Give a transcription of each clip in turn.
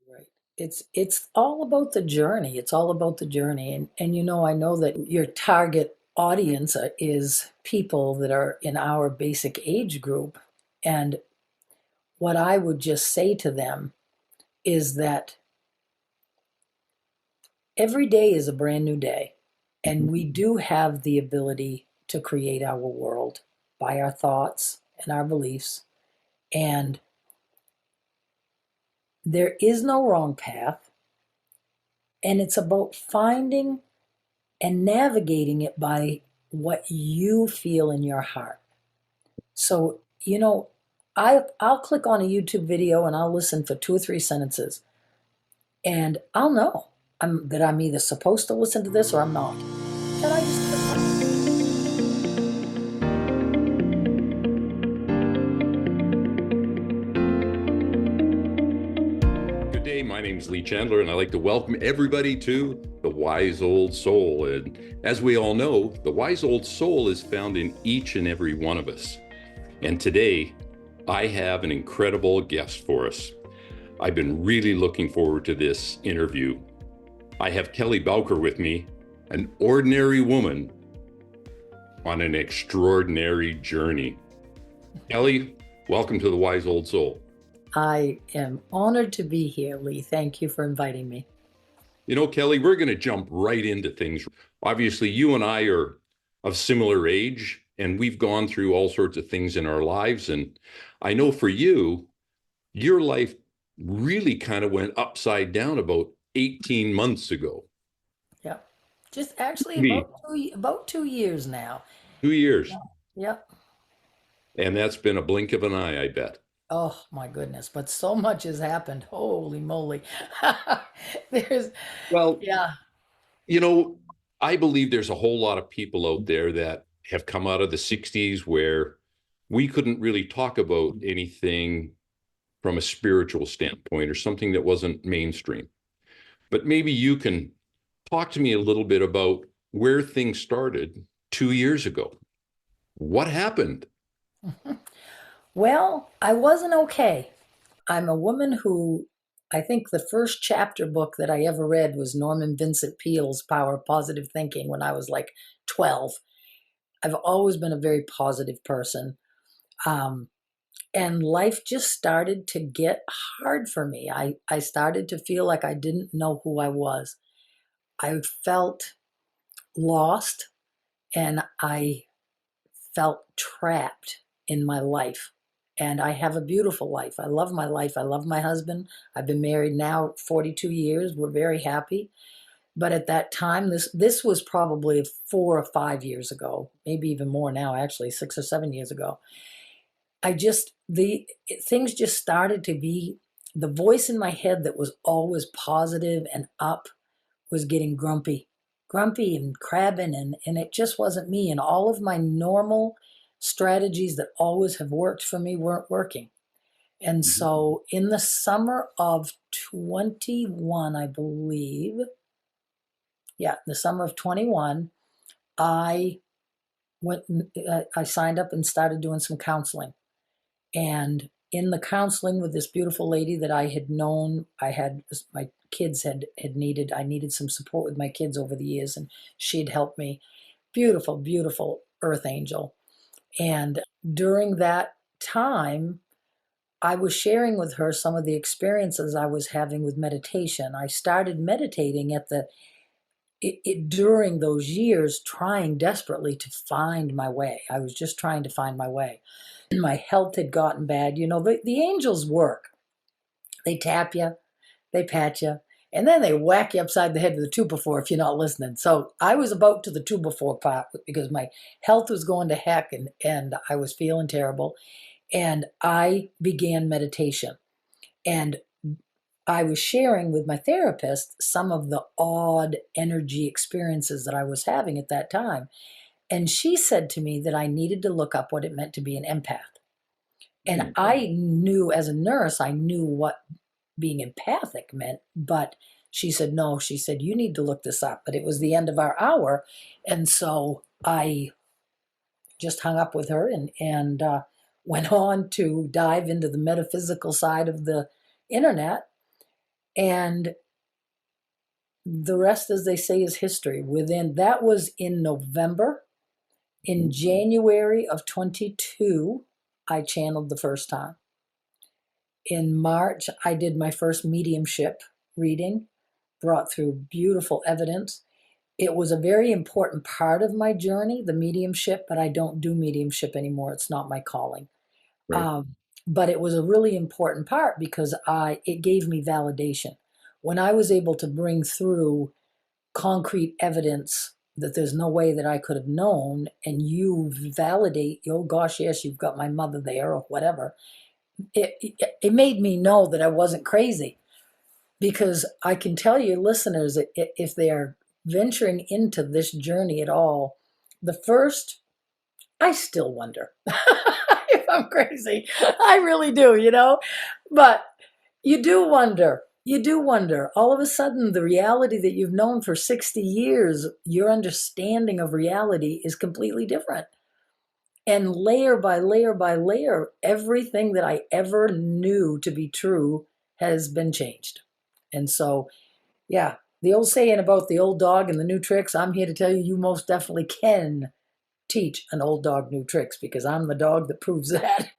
Right. It's all about the journey. It's all about the journey. And I know that your target audience is people that are in our basic age group. And what I would just say to them is that every day is a brand new day. And we do have the ability to create our world by our thoughts and our beliefs. And there is no wrong path. And it's about finding and navigating it by what you feel in your heart. So, I'll click on a YouTube video and I'll listen for 2 or 3 sentences, and I'll know that I'm either supposed to listen to this or I'm not. And I just click on it. Good day, my name is Lee Chandler, and I'd like to welcome everybody to The Wise Old Soul. And as we all know, the wise old soul is found in each and every one of us. And today, I have an incredible guest for us. I've been really looking forward to this interview. I have Kelly Bowker with me, an ordinary woman on an extraordinary journey. Kelly, welcome to The Wise Old Soul. I am honored to be here, Lee. Thank you for inviting me. You know, Kelly, we're going to jump right into things. Obviously, you and I are of similar age, and we've gone through all sorts of things in our lives. And I know for you, your life really kind of went upside down about 18 months ago. Yeah. Just actually Me, about 2 years now. 2 years. Yep. And that's been a blink of an eye, I bet. Oh my goodness, but so much has happened. Holy moly. There's, Well, yeah. you know, I believe there's a whole lot of people out there that have come out of the 60s where we couldn't really talk about anything from a spiritual standpoint or something that wasn't mainstream. But maybe you can talk to me a little bit about where things started 2 years ago. What happened? Well, I wasn't okay. I'm a woman who, I think the first chapter book that I ever read was Norman Vincent Peale's Power of Positive Thinking when I was like 12. I've always been a very positive person. Um, and life just started to get hard for me. I started to feel like I didn't know who I was. I felt lost and I felt trapped in my life. And I have a beautiful life. I love my life. I love my husband. I've been married now 42 years. We're very happy. But at that time, this was probably 4 or 5 years ago, maybe even more now, actually, 6 or 7 years ago. The things just started to be, the voice in my head that was always positive and up was getting grumpy and crabbing, and it just wasn't me. And all of my normal strategies that always have worked for me weren't working. And Mhm. so in the summer of 21, I believe, yeah, the summer of 21, I I signed up and started doing some counseling. And in the counseling with this beautiful lady that I had known, my kids I needed some support with my kids over the years, and she'd helped me. Beautiful, beautiful earth angel. And during that time, I was sharing with her some of the experiences I was having with meditation. I started meditating during those years, trying desperately to find my way. I was just trying to find my way. My health had gotten bad. The angels work. They tap you, they pat you, and then they whack you upside the head with a two before if you're not listening. So I was about to the two before part because my health was going to heck, and I was feeling terrible. And I began meditation. And I was sharing with my therapist some of the odd energy experiences that I was having at that time. And she said to me that I needed to look up what it meant to be an empath. And Mm. I knew, as a nurse, I knew what being empathic meant, but she said, no, she said, you need to look this up. But it was the end of our hour. And so I just hung up with her and went on to dive into the metaphysical side of the internet. And the rest, as they say, is history. Within that was in November. In Mhm. January of 22, I channeled the first time. In March, I did my first mediumship reading, brought through beautiful evidence. It was a very important part of my journey, the mediumship, but I don't do mediumship anymore. It's not my calling. Right. Um, but it was a really important part because it gave me validation. When I was able to bring through concrete evidence that there's no way that I could have known, and you validate, oh gosh, yes, you've got my mother there or whatever, it made me know that I wasn't crazy. Because I can tell you, listeners, if they are venturing into this journey at all, the first, I still wonder if I'm crazy. I really do, But you do wonder. You do wonder. All of a sudden, the reality that you've known for 60 years, your understanding of reality is completely different. And layer by layer by layer, everything that I ever knew to be true has been changed. And so, yeah, the old saying about the old dog and the new tricks, I'm here to tell you, you most definitely can teach an old dog new tricks because I'm the dog that proves that.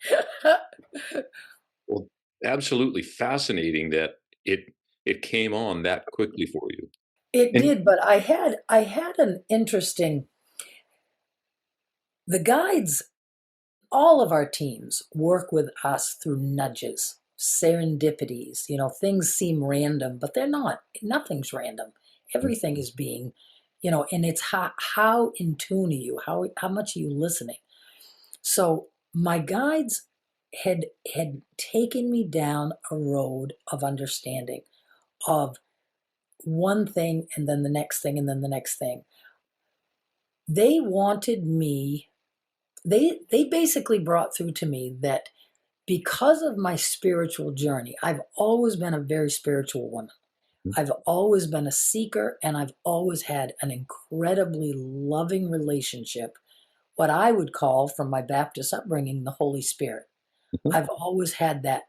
Well, absolutely fascinating that it came on that quickly for you. It And did, but I had an interesting, the guides, all of our teams work with us through nudges, serendipities. Things seem random, but they're not. Nothing's random. Everything is being, and it's how in tune are you? How much are you listening? So my guides had taken me down a road of understanding of one thing and then the next thing and then the next thing. They wanted me, they basically brought through to me that because of my spiritual journey, I've always been a very spiritual woman. I've always been a seeker, and I've always had an incredibly loving relationship, what I would call, from my Baptist upbringing, the Holy Spirit. Mhm. I've always had that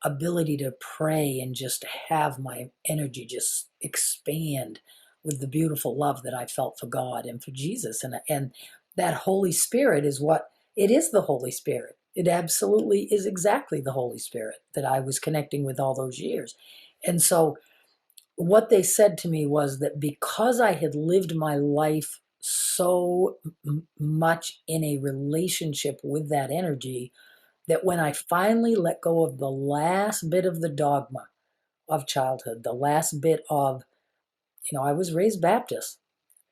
ability to pray and just have my energy just expand with the beautiful love that I felt for God and for Jesus. And that Holy Spirit is what it is, the Holy Spirit. It absolutely is exactly the Holy Spirit that I was connecting with all those years. And so what they said to me was that because I had lived my life so much in a relationship with that energy, that when I finally let go of the last bit of the dogma of childhood, the last bit of, I was raised Baptist,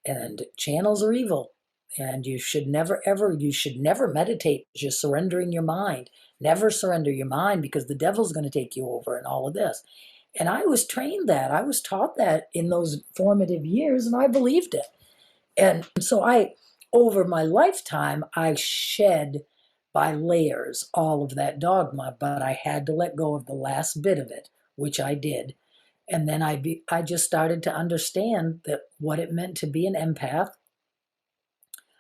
and channels are evil, and you should never meditate, just surrendering your mind. Never surrender your mind because the devil's going to take you over and all of this. And I was trained that. I was taught that in those formative years, and I believed it. And so over my lifetime, I shed by layers all of that dogma, but I had to let go of the last bit of it, which I did. And then I just started to understand that what it meant to be an empath,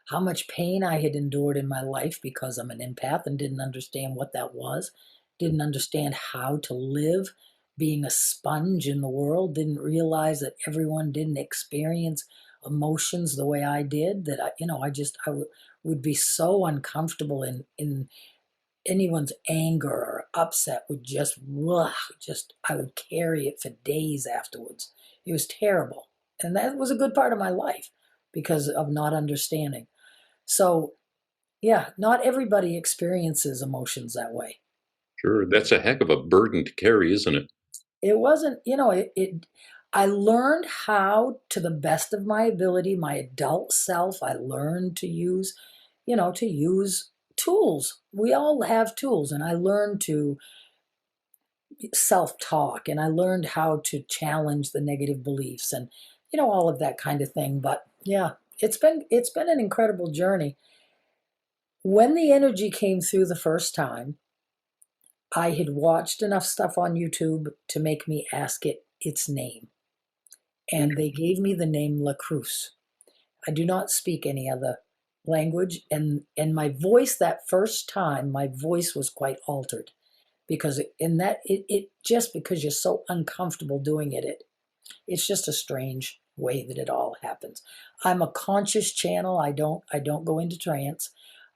how much pain I had endured in my life because I'm an empath and didn't understand what that was, didn't understand how to live being a sponge in the world, didn't realize that everyone didn't experience emotions the way I did, that would be so uncomfortable in anyone's anger or upset, would just, ugh, just, I would carry it for days afterwards. It was terrible. And that was a good part of my life because of not understanding. So, yeah, not everybody experiences emotions that way. Sure, that's a heck of a burden to carry, isn't it? It wasn't, I learned how, to the best of my ability, my adult self, I learned to use tools. We all have tools, and I learned to self talk, and I learned how to challenge the negative beliefs, and all of that kind of thing. But yeah, it's been an incredible journey. When the energy came through the first time, I had watched enough stuff on YouTube to make me ask it its name. And they gave me the name La Cruz. I do not speak any other language. And my voice, that first time, my voice was quite altered because in that it just because you're so uncomfortable doing it's just a strange way that it all happens. I'm a conscious channel. I don't go into trance.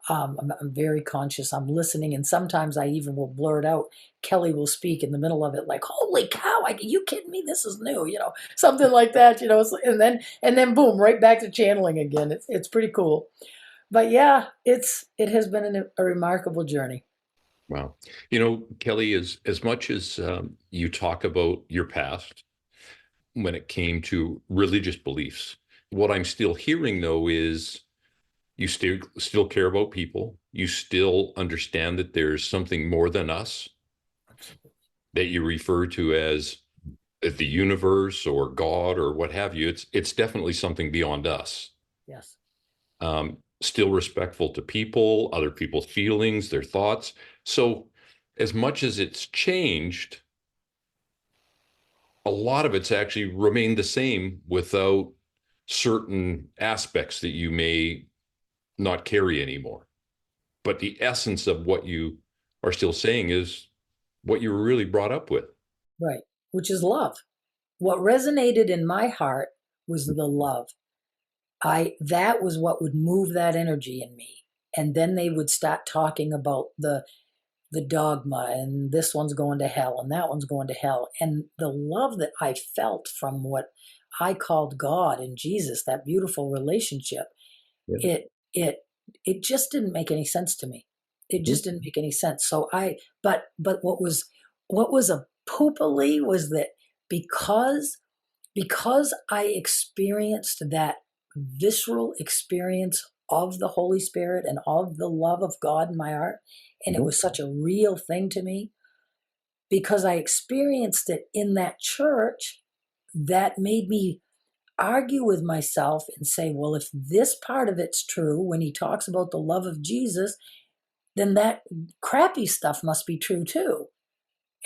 I'm very conscious. I'm listening, and sometimes I even will blurt out. Kelly will speak in the middle of it, like, "Holy cow! You kidding me? This is new," something like that, and then boom, right back to channeling again. It's pretty cool, but yeah, it has been a remarkable journey. Wow. Kelly, as much as you talk about your past when it came to religious beliefs, what I'm still hearing though is you still care about people. You still understand that there's something more than us Absolutely. that you refer to as the universe or God or what have you. It's definitely something beyond us. Yes. Still respectful to people, other people's feelings, their thoughts. So, as much as it's changed, a lot of it's actually remained the same without certain aspects that you may not carry anymore. But the essence of what you are still saying is what you were really brought up with. Right. Which is love. What resonated in my heart was the love. I That was what would move that energy in me. And then they would start talking about the dogma, and this one's going to hell and that one's going to hell. And the love that I felt from what I called God and Jesus, that beautiful relationship, Yeah. it it it just didn't make any sense to me. It just didn't make any sense. So but what was a poopily was that because I experienced that visceral experience of the Holy Spirit and of the love of God in my heart, and it Mhm. was such a real thing to me, because I experienced it in that church, that made me argue with myself and say, well, if this part of it's true when he talks about the love of Jesus, then that crappy stuff must be true too.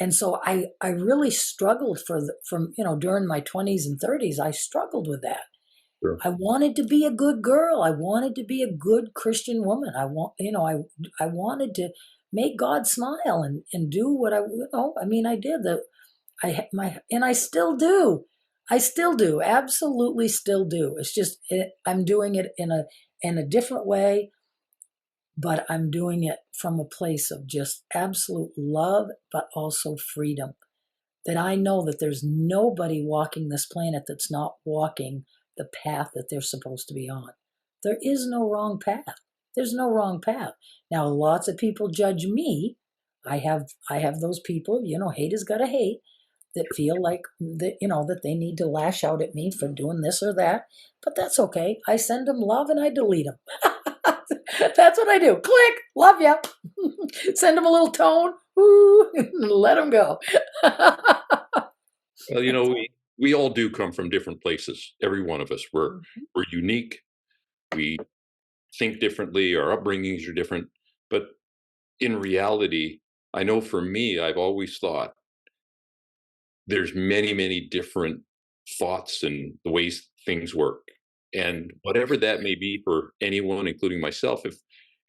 And so I really struggled from during my 20s and 30s. I struggled with that. Sure. I wanted to be a good girl. I wanted to be a good Christian woman. I wanted to make God smile and do what I mean, I did that. And I still do. I still do. Absolutely still do. It's just I'm doing it in a different way, but I'm doing it from a place of just absolute love, but also freedom, that I know that there's nobody walking this planet that's not walking the path that they're supposed to be on. There is no wrong path. There's no wrong path. Now, lots of people judge me. I have those people, haters gotta hate, that feel like that they need to lash out at me for doing this or that. But that's okay. I send them love and I delete them. That's what I do. Click, love ya. Send them a little tone. Woo, let them go. Well, we all do come from different places. Every one of us. We're unique. We think differently. Our upbringings are different. But in reality, I know for me, I've always thought there's many, many different thoughts and the ways things work. And whatever that may be for anyone, including myself,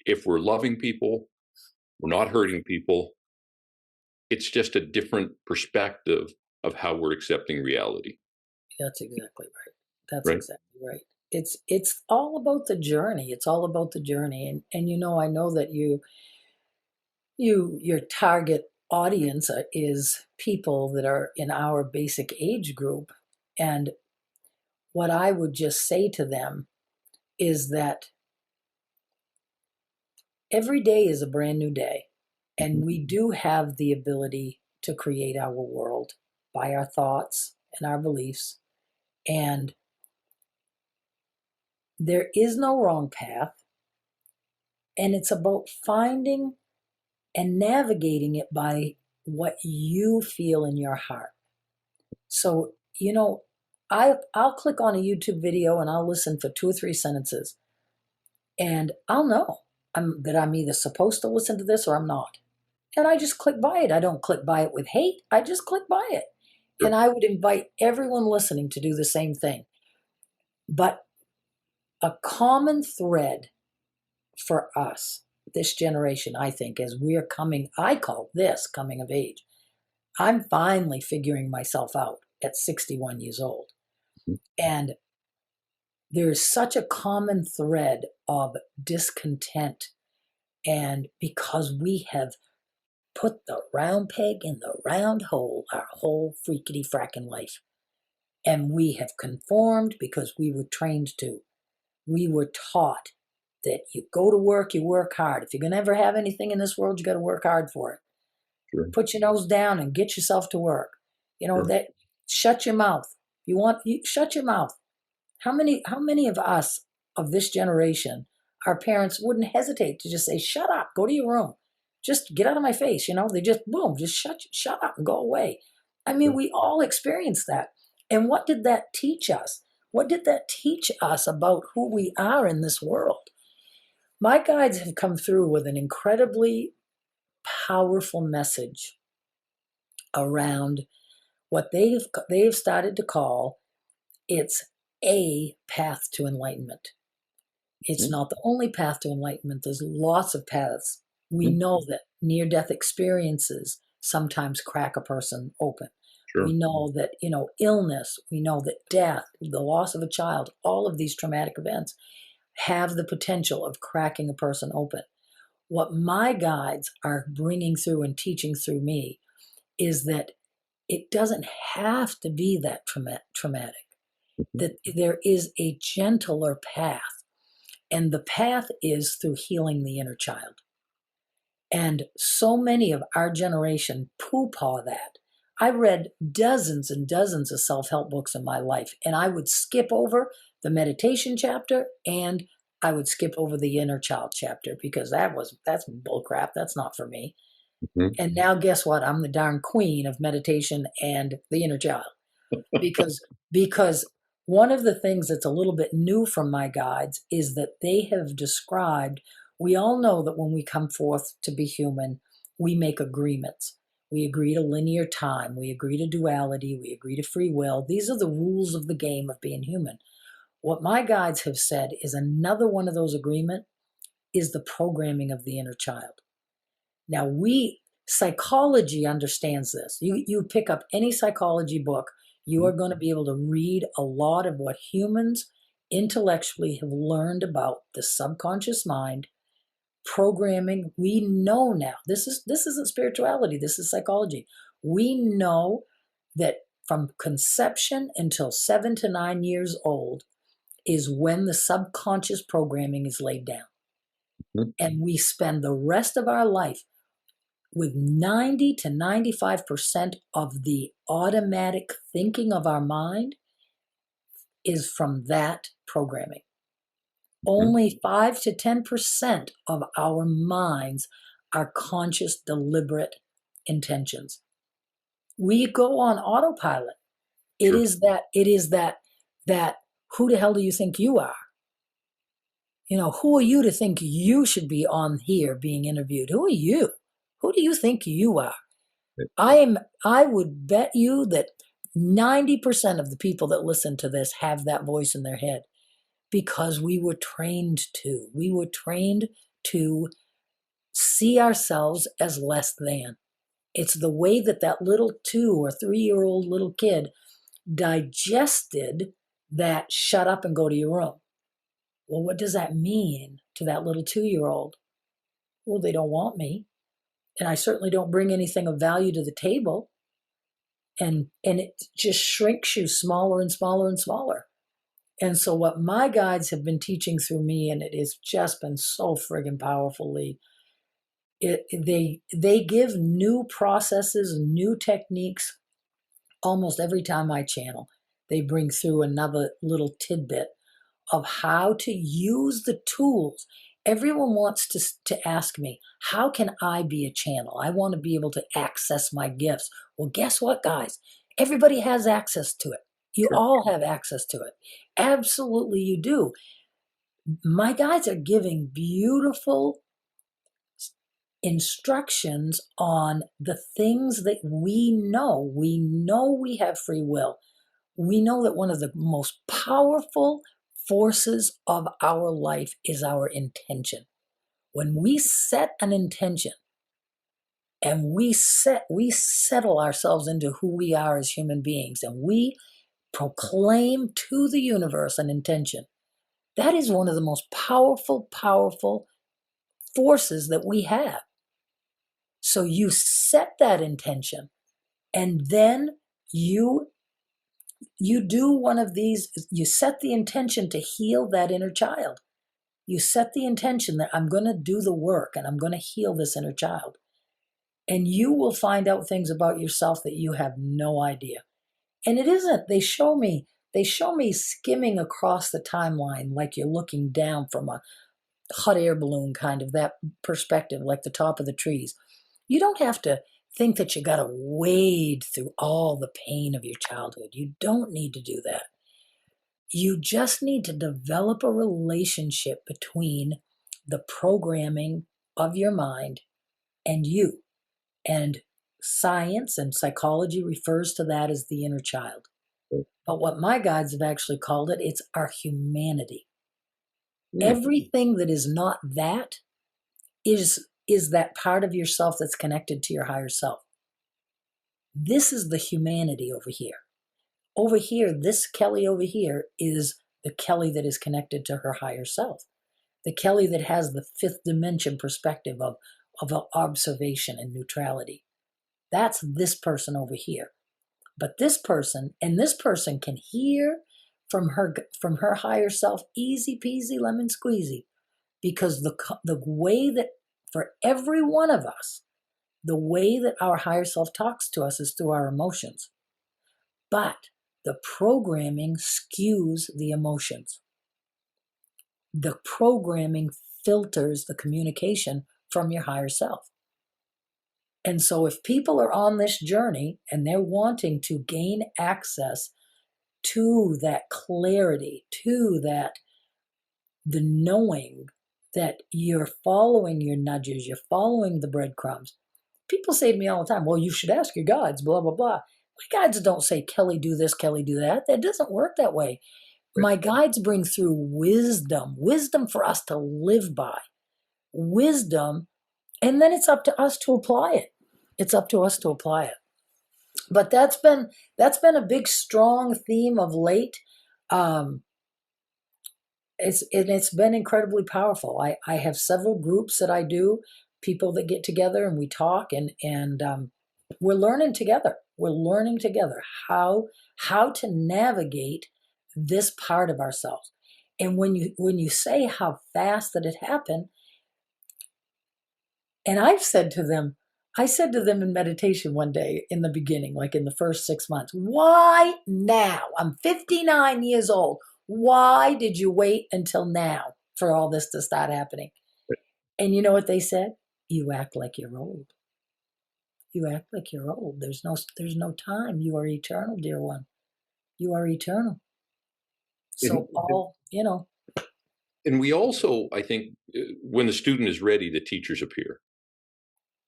if we're loving people, we're not hurting people, it's just a different perspective of how we're accepting reality. That's exactly right. That's Right. exactly right. It's all about the journey. It's all about the journey. And I know that your target audience is people that are in our basic age group. And what I would just say to them is that every day is a brand new day. Mhm. And we do have the ability to create our world by our thoughts and our beliefs. And there is no wrong path. And it's about finding and navigating it by what you feel in your heart. So, I'll click on a YouTube video and I'll listen for 2 or 3 sentences, and I'll know that I'm either supposed to listen to this or I'm not. And I just click by it. I don't click by it with hate. I just click by it. Sure. And I would invite everyone listening to do the same thing. But a common thread for us this generation, I think, as we're coming, I call this coming of age. I'm finally figuring myself out at 61 years old. And there's such a common thread of discontent. And because we have put the round peg in the round hole our whole freakity frackin' life. And we have conformed because we were trained to. We were taught that you go to work, you work hard. If you're going to ever have anything in this world, you got to work hard for it. Sure. Put your nose down and get yourself to work. Sure. That shut your mouth. You shut your mouth. How many of us of this generation, our parents wouldn't hesitate to just say, shut up, go to your room. Just get out of my face. They just, boom, just shut up and go away. I mean, we all experienced that. And what did that teach us? What did that teach us about who we are in this world? My guides have come through with an incredibly powerful message around what they've started to call it's a path to enlightenment. It's not the only path to enlightenment. There's lots of paths. We know that near-death experiences sometimes crack a person open. Sure. We know that, illness, we know that death, the loss of a child, all of these traumatic events have the potential of cracking a person open. What my guides are bringing through and teaching through me is that it doesn't have to be that traumatic, that there is a gentler path. And the path is through healing the inner child. And so many of our generation poo-paw that. I read dozens and dozens of self-help books in my life, and I would skip over the meditation chapter and I would skip over the inner child chapter because that's bullcrap. That's not for me. Mm-hmm. And now guess what? I'm the darn queen of meditation and the inner child. Because one of the things that's a little bit new from my guides is that they have described, we all know that when we come forth to be human, we make agreements. We agree to linear time. We agree to duality. We agree to free will. These are the rules of the game of being human. What my guides have said is another one of those agreements is the programming of the inner child. Now, psychology understands this. You pick up any psychology book, you are going to be able to read a lot of what humans intellectually have learned about the subconscious mind, programming. We know now, this isn't spirituality, this is psychology. We know that from conception until 7 to 9 years old is when the subconscious programming is laid down. Mm-hmm. And we spend the rest of our life with 90 to 95% of the automatic thinking of our mind is from that programming. Mm-hmm. Only 5 to 10% of our minds are conscious, deliberate intentions. We go on autopilot. Sure. It is that who the hell do you think you are? Who are you to think you should be on here being interviewed? Who are you? Who do you think you are? I would bet you that 90% of the people that listen to this have that voice in their head because we were trained to. We were trained to see ourselves as less than. It's the way that little 2 or 3-year-old little kid digested that shut up and go to your room. Well, what does that mean to that little 2-year-old? Well, they don't want me. And I certainly don't bring anything of value to the table. And it just shrinks you smaller and smaller and smaller. And so what my guides have been teaching through me, and it has just been so friggin' powerfully, they give new processes, new techniques almost every time I channel. They bring through another little tidbit of how to use the tools. Everyone wants to ask me, how can I be a channel? I want to be able to access my gifts. Well, guess what, guys? Everybody has access to it. You Sure. all have access to it. Absolutely, you do. My guides are giving beautiful instructions on the things that we know. We know we have free will. We know that one of the most powerful forces of our life is our intention. When we set an intention and we settle ourselves into who we are as human beings, and we proclaim to the universe an intention, that is one of the most powerful forces that we have. So you set that intention, and then you do one of these. You set the intention to heal that inner child. You set the intention that I'm going to do the work and I'm going to heal this inner child. And you will find out things about yourself that you have no idea. And it isn't, they show me skimming across the timeline like you're looking down from a hot air balloon, kind of that perspective, like the top of the trees. You don't have to think that you got to wade through all the pain of your childhood. You don't need to do that. You just need to develop a relationship between the programming of your mind and you. And science and psychology refers to that as the inner child. But what my guides have actually called it, it's our humanity. Everything that is not that is that part of yourself that's connected to your higher self. This is the humanity over here. Over here, this Kelly over here is the Kelly that is connected to her higher self. The Kelly that has the fifth dimension perspective of observation and neutrality. That's this person over here. But this person can hear from her higher self, easy peasy lemon squeezy, because the way that, for every one of us, the way that our higher self talks to us is through our emotions. But the programming skews the emotions. The programming filters the communication from your higher self. And so if people are on this journey and they're wanting to gain access to that clarity, to that, the knowing that you're following your nudges, you're following the breadcrumbs. People say to me all the time, well, you should ask your guides, blah, blah, blah. My guides don't say, Kelly, do this, Kelly, do that. That doesn't work that way. My guides bring through wisdom for us to live by, wisdom, and then it's up to us to apply it. It's up to us to apply it. But that's been a big, strong theme of late. It's been incredibly powerful. I have several groups that I do, people that get together and we talk, and we're learning together. We're learning together how to navigate this part of ourselves. And when you say how fast that it happened, and I said to them in meditation one day in the beginning, like in the first 6 months, why now? I'm 59 years old. Why did you wait until now for all this to start happening? And you know what they said? You act like you're old. You act like you're old. There's no time. You are eternal, dear one. You are eternal. So And we also, I think, when the student is ready, the teachers appear.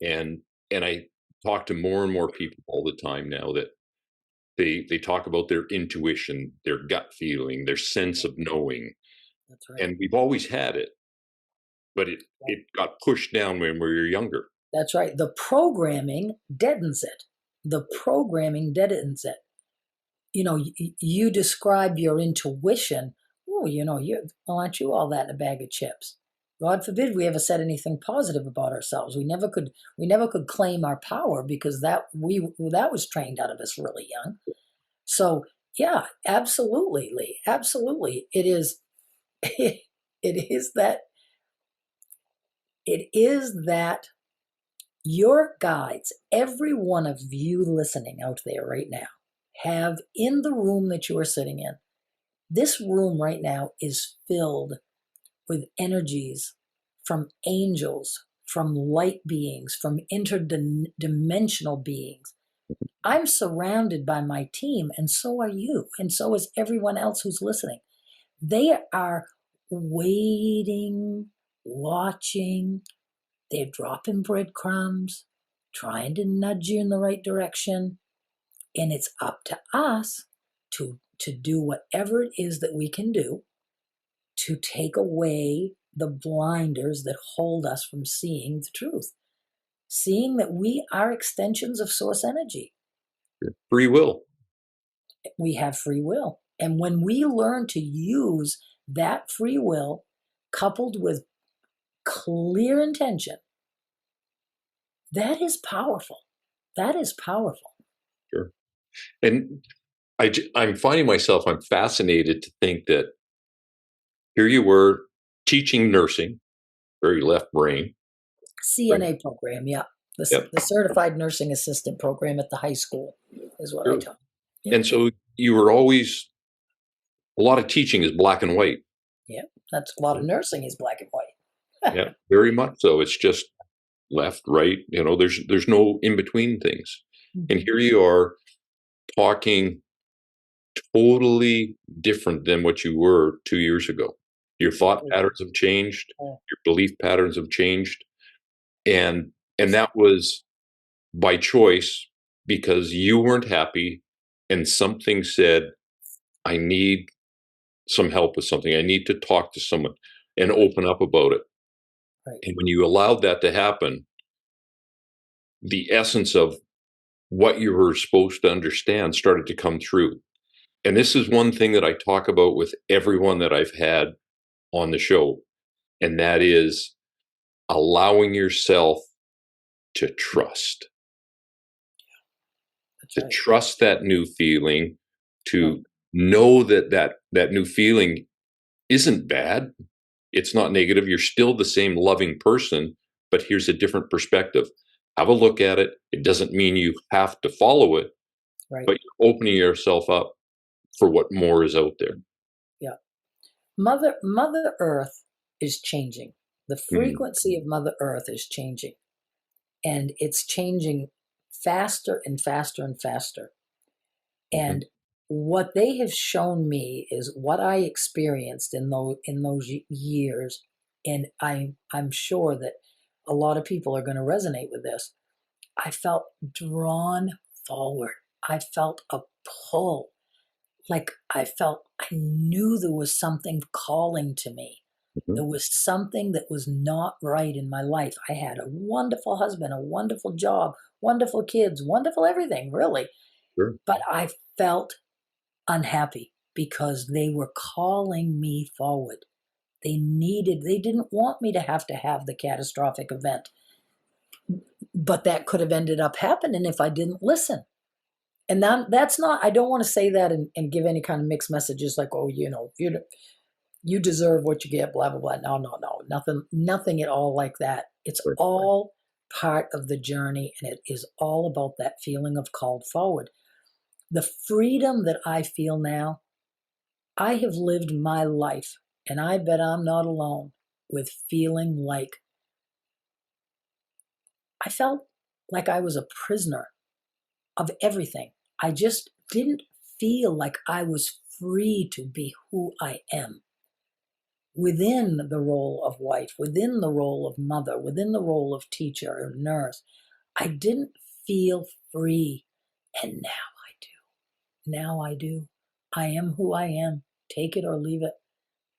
And I talk to more and more people all the time now that they talk about their intuition, their gut feeling, their sense of knowing. That's right. And we've always had it, but it got pushed down when we were younger. That's right. The programming deadens it. You describe your intuition. Oh, aren't you all that in a bag of chips? God forbid we ever said anything positive about ourselves. We never could claim our power, because that was trained out of us really young. So yeah, absolutely, Lee. Absolutely. It is that your guides, every one of you listening out there right now, have in the room that you are sitting in. This room right now is filled with energies from angels, from light beings, from interdimensional beings. I'm surrounded by my team, and so are you, and so is everyone else who's listening. They are waiting, watching. They're dropping breadcrumbs, trying to nudge you in the right direction. And it's up to us to do whatever it is that we can do to take away the blinders that hold us from seeing the truth, seeing that we are extensions of source energy. Free will. We have free will. And when we learn to use that free will coupled with clear intention, that is powerful. That is powerful. Sure. And I'm finding myself, I'm fascinated to think that here you were teaching nursing, very left brain. Right. CNA program, yeah. Yep. The Certified Nursing Assistant program at the high school is what I Sure. taught. Yeah. And so you were always, a lot of teaching is black and white. Yeah. That's a lot of nursing is black and white. Yeah, very much so. It's just left, right. There's no in between things. And here you are talking totally different than what you were 2 years ago. Your thought patterns have changed. Yeah. Your belief patterns have changed, and that was by choice because you weren't happy, and something said, "I need some help with something. I need to talk to someone and open up about it." Right. And when you allowed that to happen, the essence of what you were supposed to understand started to come through. And this is one thing that I talk about with everyone that I've had on the show, and that is allowing yourself to trust. That's To right. trust that new feeling, to Right. know that new feeling isn't bad. It's not negative. You're still the same loving person, but here's a different perspective. Have a look at it. It doesn't mean you have to follow it, Right. but you're opening yourself up for what more is out there. Yeah. Mother Earth is changing. The Mm-hmm. frequency of Mother Earth is changing. And it's changing faster and faster and faster. Mm-hmm. And what they have shown me is what I experienced in those years, and I'm sure that a lot of people are going to resonate with this. I felt drawn forward. I felt a pull, like I knew there was something calling to me. Mm-hmm. There was something that was not right in my life. I had a wonderful husband, a wonderful job, wonderful kids, wonderful everything, really. Sure. But I felt unhappy because they were calling me forward. They didn't want me to have the catastrophic event, but that could have ended up happening if I didn't listen. And that's not, I don't want to say that and give any kind of mixed messages like, oh, you deserve what you get, blah, blah, blah. No, no, no, nothing at all like that. It's Right. all part of the journey, and it is all about that feeling of called forward. The freedom that I feel now, I have lived my life, and I bet I'm not alone with feeling like I felt like I was a prisoner of everything. I just didn't feel like I was free to be who I am within the role of wife, within the role of mother, within the role of teacher or nurse. I didn't feel free. And now I do. Now I do. I am who I am. Take it or leave it.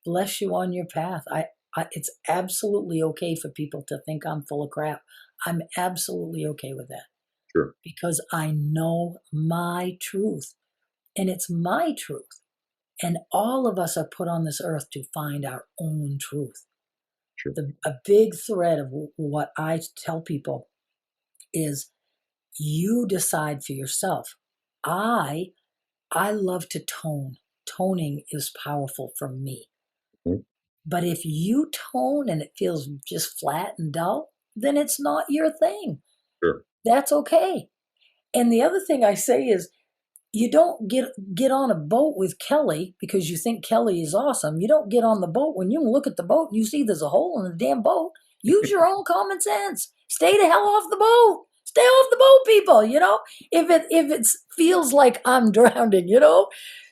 Bless you on your path. It's absolutely okay for people to think I'm full of crap. I'm absolutely okay with that Sure. because I know my truth, and it's my truth. And all of us are put on this earth to find our own truth. Sure. A big thread of what I tell people is you decide for yourself. I I love to tone. Toning is powerful for me. Mm-hmm. But if you tone and it feels just flat and dull, then it's not your thing. Sure. That's okay. And the other thing I say is you don't get on a boat with Kelly because you think Kelly is awesome. You don't get on the boat when you look at the boat and you see there's a hole in the damn boat. Use your own common sense. Stay the hell off the boat. Stay off the boat, people. If it feels like I'm drowning. Sure.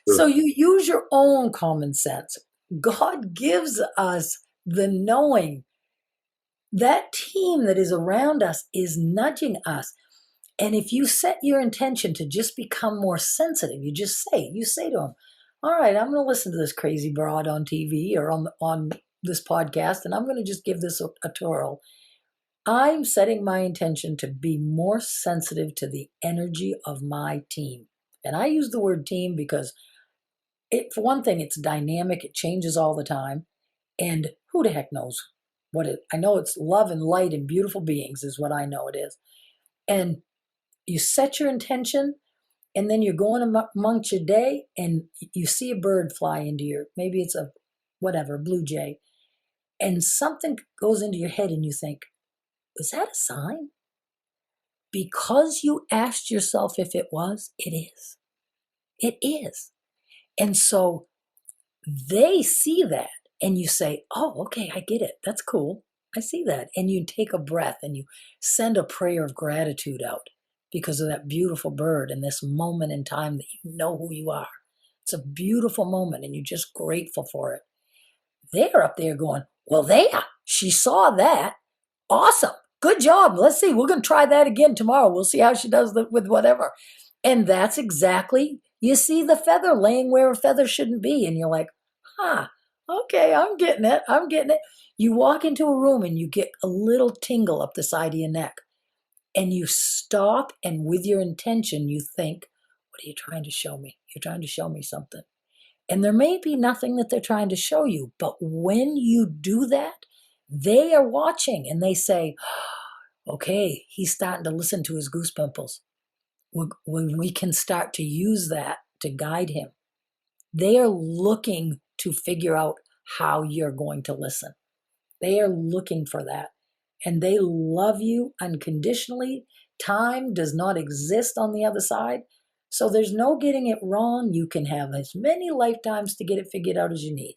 So you use your own common sense. God gives us the knowing. That team that is around us is nudging us. And if you set your intention to just become more sensitive, you say to them, all right, I'm going to listen to this crazy broad on TV or on this podcast, and I'm going to just give this a twirl. I'm setting my intention to be more sensitive to the energy of my team. And I use the word team because for one thing, it's dynamic, it changes all the time. And who the heck knows what it, I know it's love and light and beautiful beings is what I know it is. And you set your intention, and then you're going amongst your day, and you see a bird fly into your, maybe it's a whatever, blue jay, and something goes into your head and you think, was that a sign? Because you asked yourself if it was, it is. It is. And so they see that and you say, oh, okay, I get it. That's cool. I see that. And you take a breath and you send a prayer of gratitude out because of that beautiful bird and this moment in time that you know who you are. It's a beautiful moment and you're just grateful for it. They're up there going, well, she saw that. Awesome. Good job. Let's see. We're going to try that again tomorrow. We'll see how she does with whatever. And that's exactly, you see the feather laying where a feather shouldn't be. And you're like, huh, okay, I'm getting it. I'm getting it. You walk into a room and you get a little tingle up the side of your neck. And you stop, and with your intention, you think, what are you trying to show me? You're trying to show me something. And there may be nothing that they're trying to show you, but when you do that, they are watching and they say, okay, he's starting to listen to his goose pimples. When we can start to use that to guide him, they are looking to figure out how you're going to listen. They are looking for that. And they love you unconditionally. Time does not exist on the other side. So there's no getting it wrong. You can have as many lifetimes to get it figured out as you need.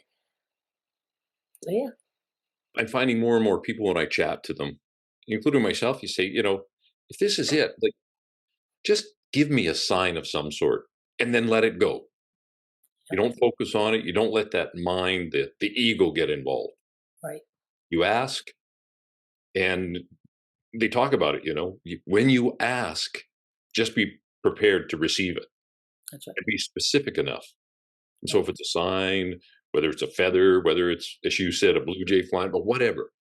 So yeah. I'm finding more and more people when I chat to them, including myself, you say, if this is it, like, just give me a sign of some sort and then let it go. You don't focus on it. You don't let that mind, the ego get involved. Right. You ask, and they talk about it. When you ask, just be prepared to receive it. That's right. And be specific enough. And so if it's a sign, whether it's a feather, whether it's, as you said, a blue jay flying, but whatever,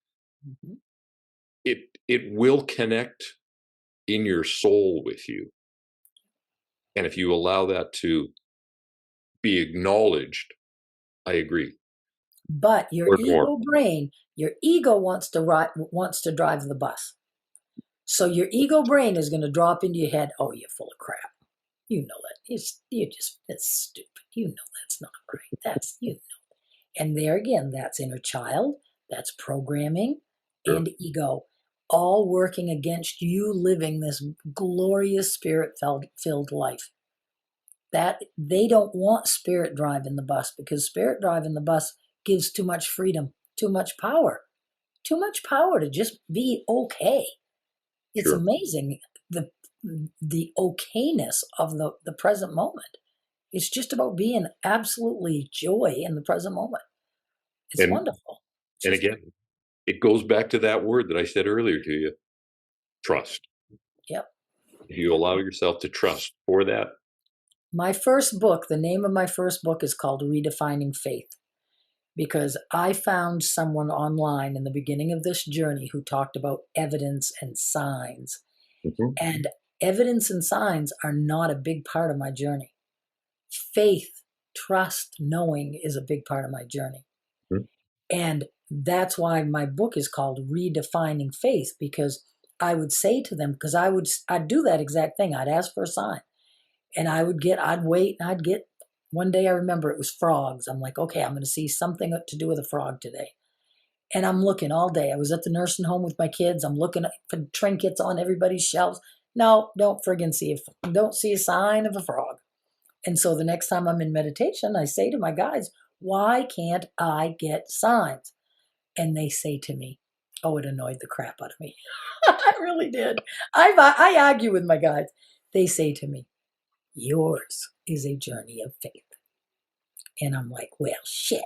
Mm-hmm. it will connect in your soul with you. And if you allow that to be acknowledged, I agree. But your Work more. your ego wants to drive the bus. So your ego brain is going to drop into your head, oh, you're full of crap. You know that. It's stupid. You know that's not right. That's, you know. And there again, that's inner child, that's programming, Sure. and ego, all working against you living this glorious spirit-filled life. That they don't want spirit driving the bus, because spirit driving the bus gives too much freedom, too much power to just be okay. It's Sure. amazing the okayness of the present moment. It's just about being absolutely joy in the present moment. It's And wonderful. It's and just, again, it goes back to that word that I said earlier to you, trust. yep. If you allow yourself to trust for that, My first book, the name of my first book is called Redefining Faith, because I found someone online in the beginning of this journey who talked about evidence and signs. mhm, And evidence and signs are not a big part of my journey. Faith, trust, knowing is a big part of my journey. mhm, And that's why my book is called Redefining Faith, because I would say to them, because I'd do that exact thing. I'd ask for a sign and I'd wait and I'd get, one day I remember it was frogs. I'm like, okay, I'm going to see something to do with a frog today. And I'm looking all day. I was at the nursing home with my kids. I'm looking for trinkets on everybody's shelves. No, don't see a sign of a frog. And so the next time I'm in meditation, I say to my guides, why can't I get signs? And they say to me, oh, it annoyed the crap out of me. I really did. I argue with my guides. They say to me, yours is a journey of faith. And I'm like, well, shit.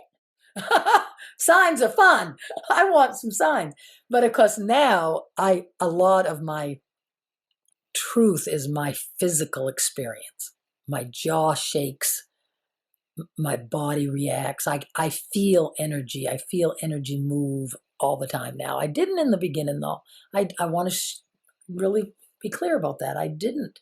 Signs are fun. I want some signs. But of course, now a lot of my truth is my physical experience. My jaw shakes. my body reacts. I feel energy. I feel energy move all the time now. I didn't in the beginning, though. I want to really be clear about that. I didn't.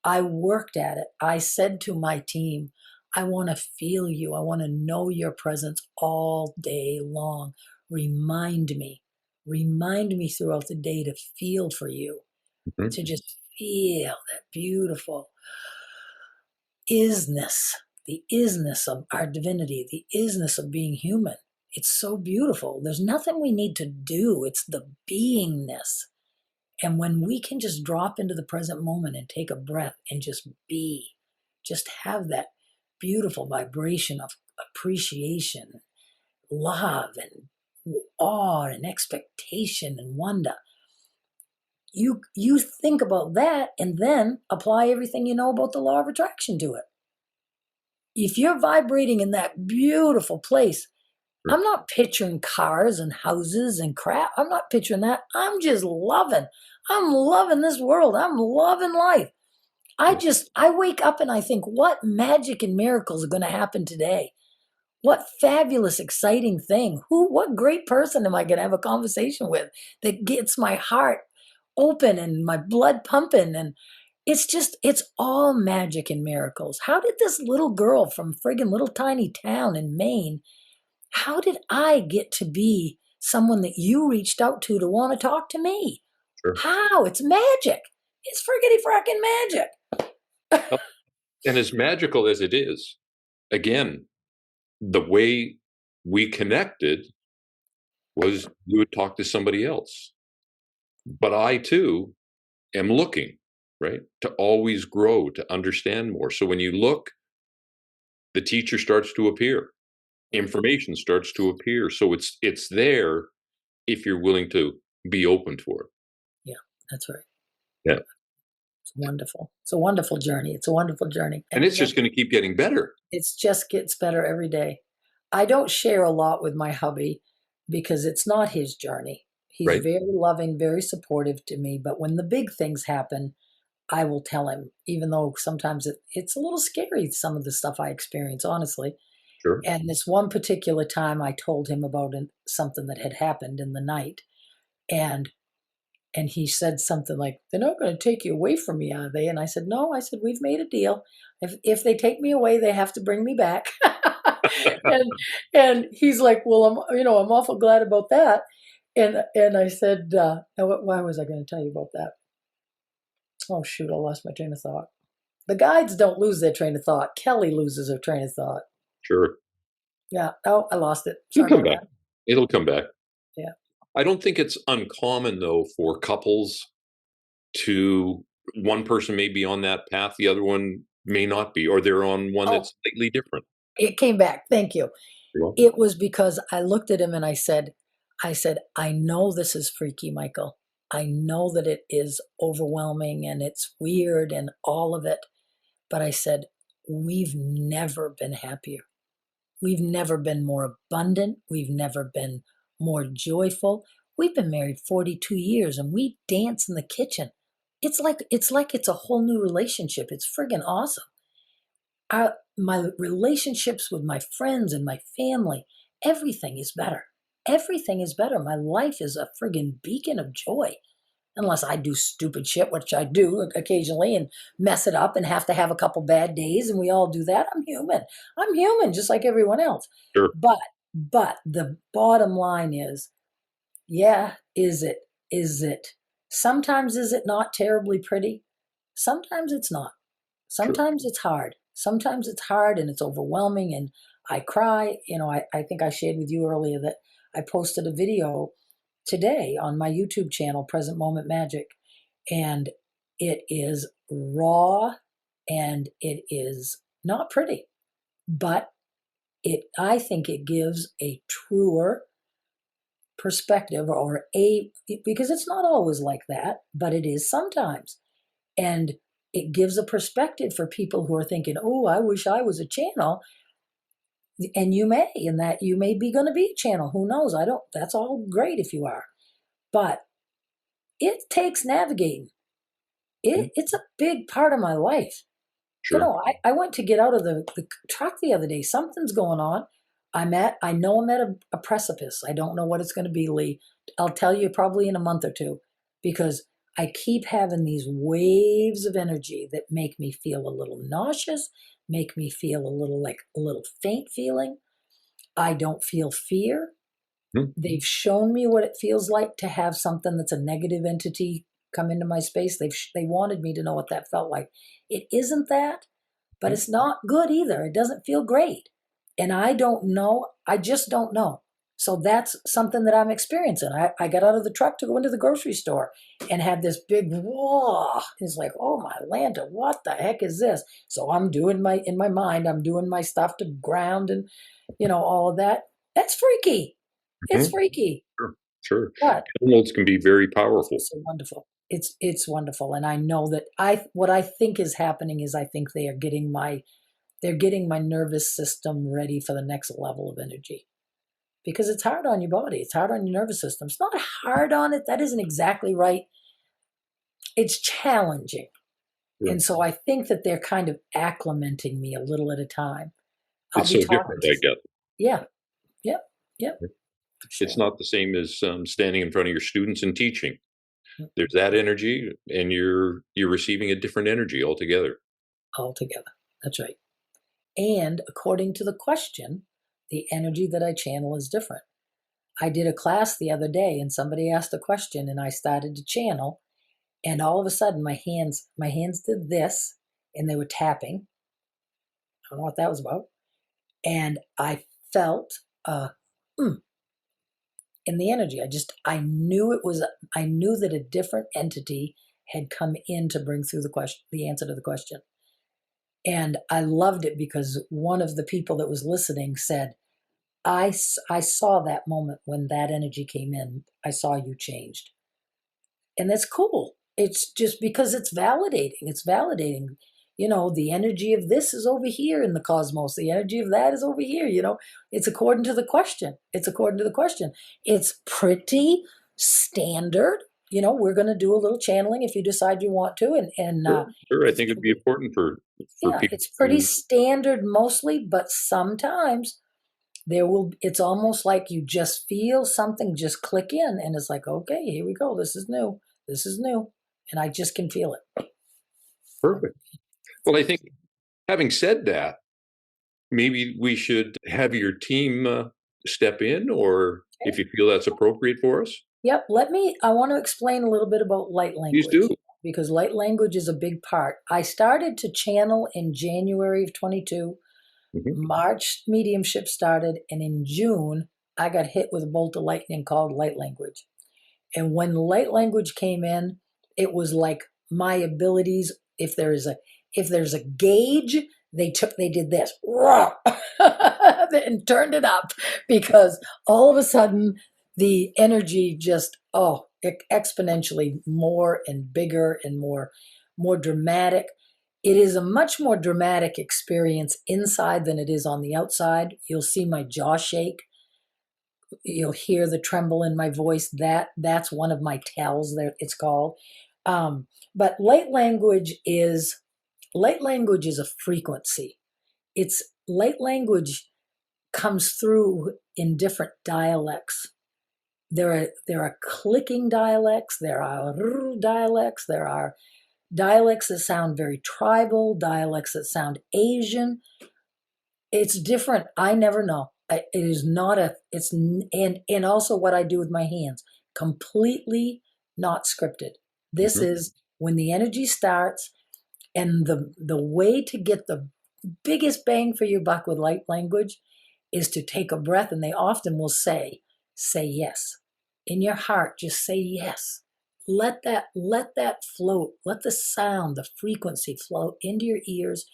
I worked at it. I said to my team, I want to feel you. I want to know your presence all day long. Remind me. Remind me throughout the day to feel for you, Mhm. to just feel that beautiful isness, the isness of our divinity, the isness of being human. It's so beautiful. There's nothing we need to do. It's the beingness. And when we can just drop into the present moment and take a breath and just be, just have that beautiful vibration of appreciation, love, and awe, and expectation, and wonder. You think about that and then apply everything you know about the law of attraction to it. If you're vibrating in that beautiful place, Sure. I'm not picturing cars and houses and crap. I'm not picturing that. I'm just loving. I'm loving this world. I'm loving life. Yeah. I wake up and I think, what magic and miracles are going to happen today? What fabulous, exciting thing. What great person am I going to have a conversation with that gets my heart open and my blood pumping? And it's all magic and miracles. How did this little girl from friggin' little tiny town in Maine, how did I get to be someone that you reached out to want to talk to me? Sure. How? It's magic. It's friggity frackin' magic. Well, and as magical as it is, again, the way we connected was you would talk to somebody else. But I too am looking, right, to always grow, to understand more. So when you look, the teacher starts to appear, information starts to appear. So it's there if you're willing to be open for it. Yeah, that's right. Yeah. It's wonderful. It's a wonderful journey. It's a wonderful journey. And it's And just going to keep getting better, it just gets better every day. I don't share a lot with my hubby because it's not his journey. He's right? very loving, very supportive to me. But when the big things happen, I will tell him, even though sometimes it's a little scary, some of the stuff I experience, honestly. Sure. And this one particular time I told him about something that had happened in the night. And and he said something like, "They're not going to take you away from me, are they?" And I said, "No." I said, "We've made a deal. If they take me away, they have to bring me back." and and he's like, "Well, I'm awful glad about that." And I said, now why was I going to tell you about that? Oh shoot, I lost my train of thought. The guides don't lose their train of thought. Kelly loses her train of thought. Sure. Yeah. Oh, I lost it. It'll Sorry come about back. that. It'll come back. Yeah. I don't think it's uncommon though for couples to one person may be on that path, the other one may not be, or they're on one Oh, that's slightly different. it came back. Thank you. You're welcome. It was because I looked at him and I said, I know this is freaky, Michael. I know that it is overwhelming and it's weird and all of it. But I said, we've never been happier. We've never been more abundant. We've never been more joyful. We've been married 42 years and we dance in the kitchen. It's like it's a whole new relationship. It's friggin' awesome. My relationships with my friends and my family, everything is better. Everything is better. My life is a friggin' beacon of joy. Unless I do stupid shit, which I do occasionally, and mess it up and have to have a couple bad days, and we all do that. I'm human. I'm human, just like everyone else. Sure. But the bottom line is, yeah, is it? Is it? Sometimes is it not terribly pretty? Sometimes it's not. Sure. Sometimes it's hard. Sometimes it's hard and it's overwhelming and I cry. I think I shared with you earlier that I posted a video today on my YouTube channel, Present Moment Magic, and it is raw and it is not pretty, but I think it gives a truer perspective because it's not always like that, but it is sometimes. And it gives a perspective for people who are thinking, oh, I wish I was a channel. And you may be going to be a channel. Who knows? That's all great if you are. But it takes navigating. Yeah. It's a big part of my life. You Sure. know, I went to get out of the truck the other day. Something's going on. I know I'm at a precipice. I don't know what it's going to be, Lee. I'll tell you probably in a month or two, because I keep having these waves of energy that make me feel a little nauseous, make me feel a little like a little faint feeling. I don't feel fear. Mhm. They've shown me what it feels like to have something that's a negative entity come into my space. They wanted me to know what that felt like. It isn't that, but Mhm. it's not good either. It doesn't feel great. And I don't know. I just don't know. So that's something that I'm experiencing. I got out of the truck to go into the grocery store and had this big whoa. It's like, oh my Lanta, what the heck is this? So I'm doing in my mind, I'm doing my stuff to ground and, all of that. That's freaky. It's Mhm. freaky. Sure. Sure. But Downloads can be very it's powerful. also wonderful. It's wonderful. And I know that what I think is happening is I think they're getting my nervous system ready for the next level of energy, because it's hard on your body. It's hard on your nervous system. It's not hard on it. That isn't exactly right. It's challenging. Right. And so I think that they're kind of acclimating me a little at a time. I'll It's be so talking different, to, I get. yeah, yep, yep, for It's sure. not the same as standing in front of your students and teaching. Mm, There's that energy, and you're receiving a different energy altogether. altogether. That's right. And according to the question, the energy that I channel is different. I did a class the other day and somebody asked a question and I started to channel, and all of a sudden my hands did this and they were tapping. I don't know what that was about. And I felt mm, in the energy. I knew I knew that a different entity had come in to bring through the answer to the question. And I loved it because one of the people that was listening said, I saw that moment when that energy came in. I saw you changed. And that's cool. It's just because it's validating. It's validating. The energy of this is over here in the cosmos. The energy of that is over here. It's according to the question. It's according to the question. It's pretty standard. We're going to do a little channeling if you decide you want to, and Sure, sure. I it's think it'd going to be be, important for yeah, people it's pretty to. standard mostly, but sometimes it's almost like you just feel something just click in, and it's like, okay, here we go, this is new, and I just can feel it. So, Perfect. Well, I think having said that, maybe we should have your team step in, or if okay. you feel that's appropriate for us, Yep, I want to explain a little bit about light please do. language, because light language is a big part. I started to channel in January of 22. Mhm. March mediumship started, and in June I got hit with a bolt of lightning called light language. And when light language came in, it was like my abilities. If there's a gauge, they did this and turned it up, because all of a sudden the energy just exponentially more and bigger and more dramatic. It is a much more dramatic experience inside than it is on the outside. You'll see my jaw shake. You'll hear the tremble in my voice. That's one of my tells there, it's called. But light language is a frequency. It's light language comes through in different dialects. There are clicking dialects, there are dialects, there are dialects that sound very tribal, dialects that sound Asian. It's different. I never know. It is not a. It's and also what I do with my hands, completely not scripted. This Mhm. is when the energy starts, and the way to get the biggest bang for your buck with light language is to take a breath, and they often will say yes. In your heart, just say yes. Let that float. Let the sound, the frequency float into your ears,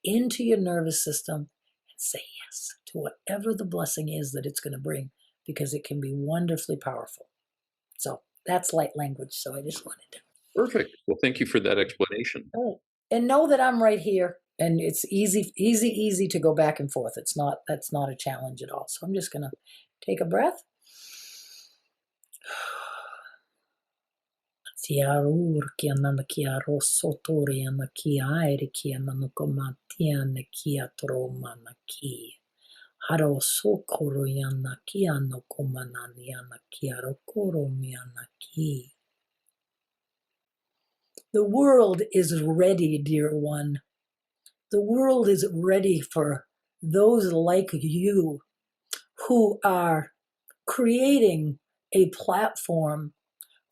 into your nervous system, and say yes to whatever the blessing is that it's going to bring, because it can be wonderfully powerful. So that's light language. So I just wanted to. Perfect. Well, thank you for that explanation. Oh, and know that I'm right here. And it's easy, easy, easy to go back and forth. That's not a challenge at all. So I'm just gonna take a breath. Tiarur kia nana kia rosotori ana kia aere kia nana komatia na kia troma na ki. Haro sokoro yana kia no komanani ana kia rokoro miana ki. The world is ready, dear one. The world is ready for those like you who are creating a platform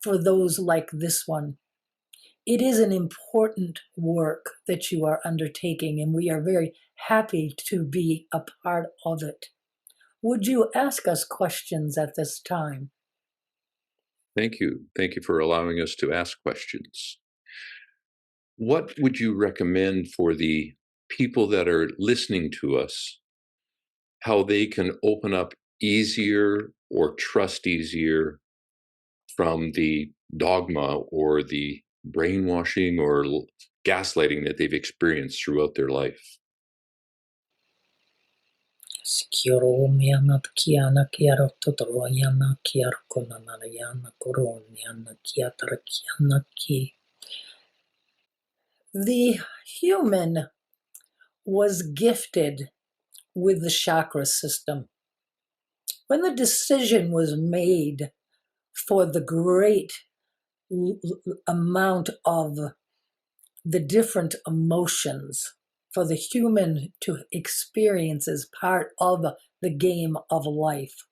for those like this one. It is an important work that you are undertaking, and we are very happy to be a part of it. Would you ask us questions at this time? Thank you. Thank you for allowing us to ask questions. What would you recommend for the people that are listening to us, how they can open up easier or trust easier from the dogma or the brainwashing or gaslighting that they've experienced throughout their life? Sikioro miana kiana kiara totoro yana kiara konana yana koron yana kiatara kiana ki. The human was gifted with the chakra system. When the decision was made for the great amount of the different emotions for the human to experience as part of the game of life,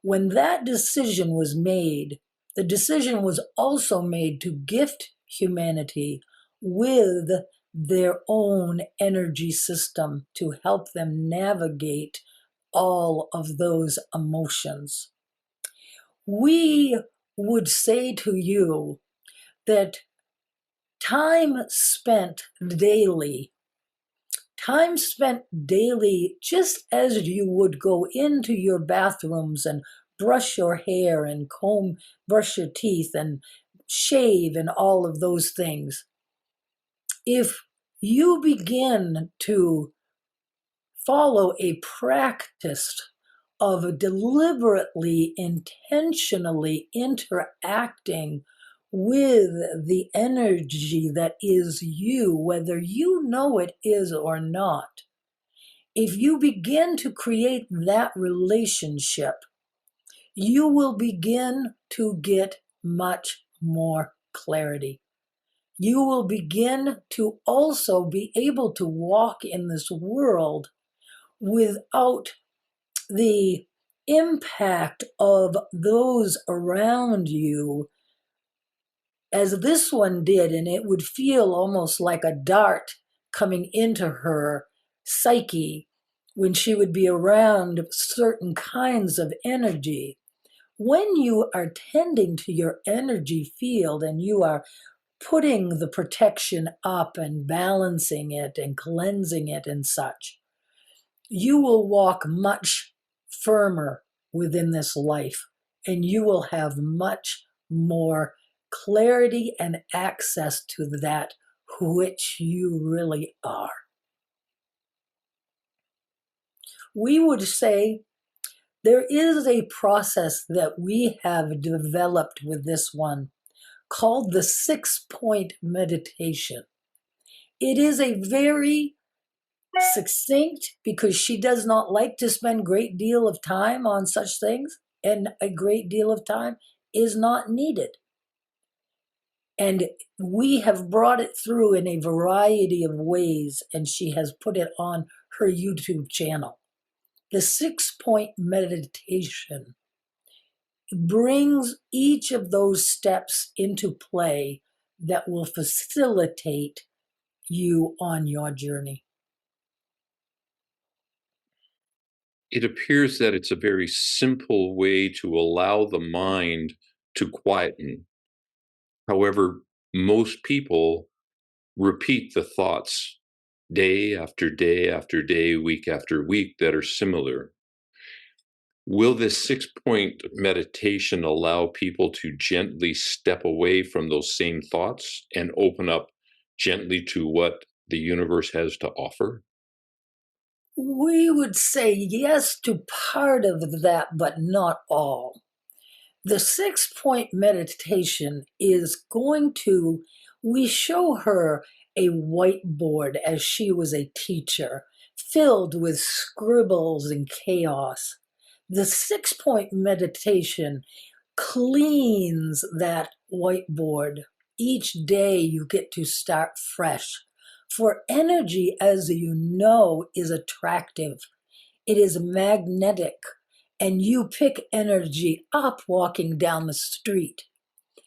when that decision was made, the decision was also made to gift humanity with their own energy system to help them navigate all of those emotions. We would say to you that time spent daily, just as you would go into your bathrooms and brush your hair and brush your teeth and shave and all of those things. If you begin to follow a practice of deliberately, intentionally interacting with the energy that is you, whether you know it is or not, if you begin to create that relationship, you will begin to get much more clarity. You will begin to also be able to walk in this world without the impact of those around you as this one did, and it would feel almost like a dart coming into her psyche when she would be around certain kinds of energy. When you are tending to your energy field and you are putting the protection up and balancing it and cleansing it and such, you will walk much firmer within this life, and you will have much more clarity and access to that which you really are. We would say there is a process that we have developed with this one called the 6-point meditation. It is a very succinct, because she does not like to spend a great deal of time on such things, and a great deal of time is not needed. And we have brought it through in a variety of ways, and she has put it on her YouTube channel. The 6-point meditation brings each of those steps into play that will facilitate you on your journey. It appears that it's a very simple way to allow the mind to quieten. However, most people repeat the thoughts day after day after day, week after week that are similar. Will this 6-point meditation allow people to gently step away from those same thoughts and open up gently to what the universe has to offer? We would say yes to part of that, but not all. The 6 point meditation is we show her a whiteboard as she was a teacher, filled with scribbles and chaos. The 6 point meditation cleans that whiteboard. Each day you get to start fresh. For energy, as you know, is attractive. It is magnetic, and you pick energy up walking down the street.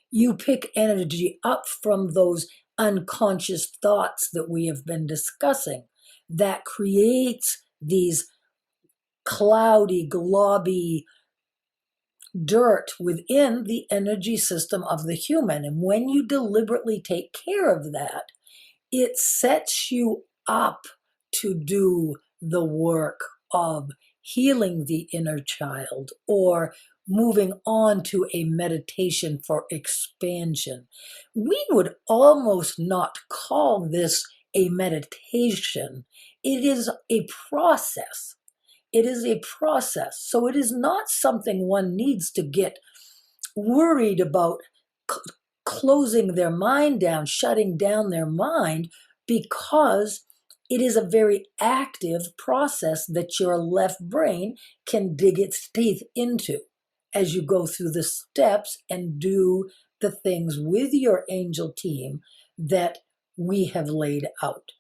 You pick energy up from those unconscious thoughts that we have been discussing that creates these cloudy, globby dirt within the energy system of the human. And when you deliberately take care of that, it sets you up to do the work of healing the inner child or moving on to a meditation for expansion. We would almost not call this a meditation. It is a process. It is a process. So it is not something one needs to get worried about closing their mind down, shutting down their mind, because it is a very active process that your left brain can dig its teeth into as you go through the steps and do the things with your angel team that we have laid out.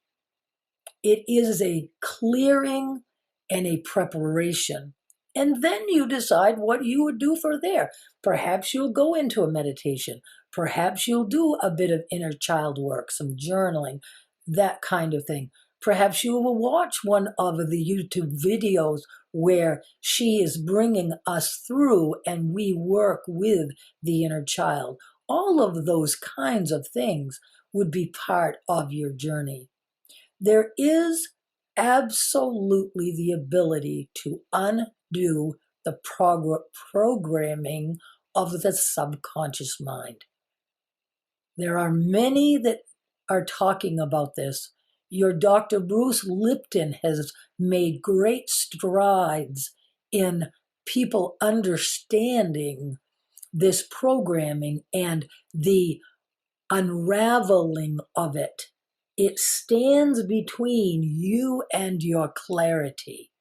It is a clearing and a preparation. And then you decide what you would do for there. Perhaps you'll go into a meditation. Perhaps you'll do a bit of inner child work, some journaling, that kind of thing. Perhaps you will watch one of the YouTube videos where she is bringing us through and we work with the inner child. All of those kinds of things would be part of your journey. There is absolutely the ability to undo the programming of the subconscious mind. There are many that are talking about this. Your Dr. Bruce Lipton has made great strides in people understanding this programming and the unraveling of it. It stands between you and your clarity.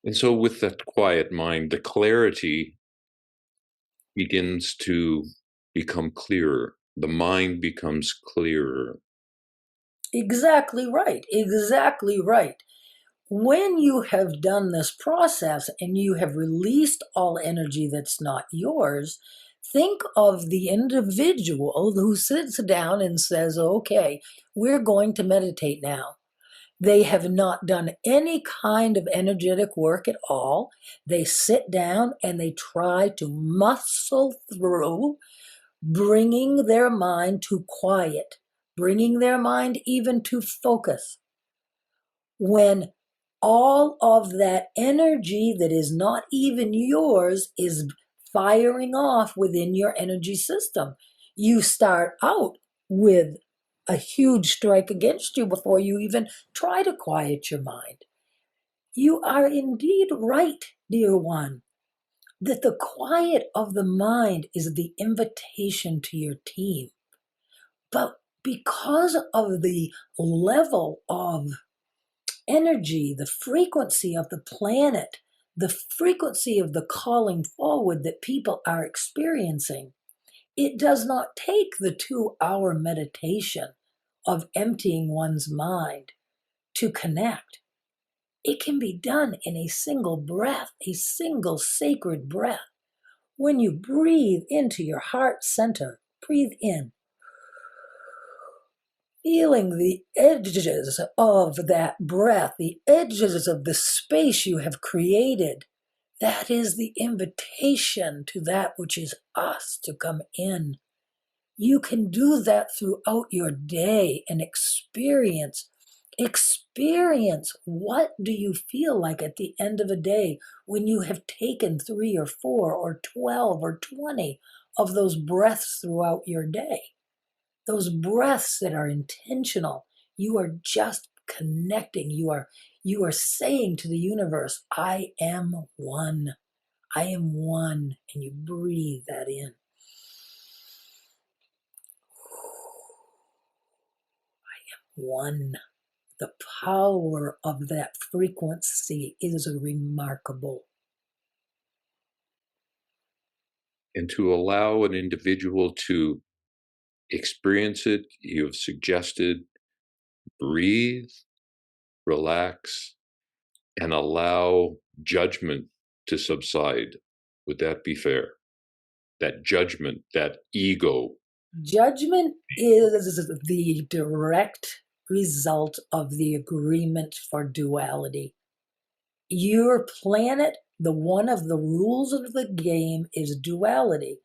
And so, with that quiet mind, the clarity begins to become clearer. The mind becomes clearer. Exactly right. Exactly right. When you have done this process and you have released all energy that's not yours, think of the individual who sits down and says, okay, we're going to meditate now. They have not done any kind of energetic work at all. They sit down and they try to muscle through bringing their mind to quiet, bringing their mind even to focus. When all of that energy that is not even yours is firing off within your energy system, you start out with a huge strike against you before you even try to quiet your mind. You are indeed right, dear one, that the quiet of the mind is the invitation to your team. But because of the level of energy, the frequency of the planet, the frequency of the calling forward that people are experiencing, it does not take the 2-hour meditation of emptying one's mind to connect. It can be done in a single breath, a single sacred breath. When you breathe into your heart center, breathe in, feeling the edges of that breath, the edges of the space you have created. That is the invitation to that which is us to come in. You can do that throughout your day and experience what do you feel like at the end of a day when you have taken 3 or 4 or 12 or 20 of those breaths throughout your day. Those breaths that are intentional. You are just connecting. You are saying to the universe, I am one. I am one. And you breathe that in. One. The power of that frequency is remarkable. And to allow an individual to experience it, you have suggested breathe, relax, and allow judgment to subside. Would that be fair? That judgment, that ego. Judgment is the direct result of the agreement for duality. Your planet, one of the rules of the game is duality.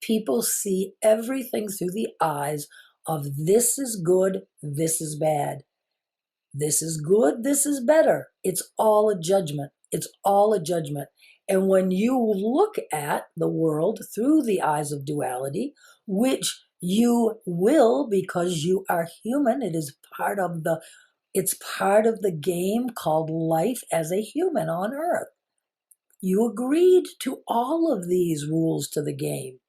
People see everything through the eyes of this is good, this is bad. This is good, this is better. It's all a judgment. It's all a judgment. And when you look at the world through the eyes of duality, which you will because you are human, it's part of the game called life as a human on earth. You agreed to all of these rules to the game.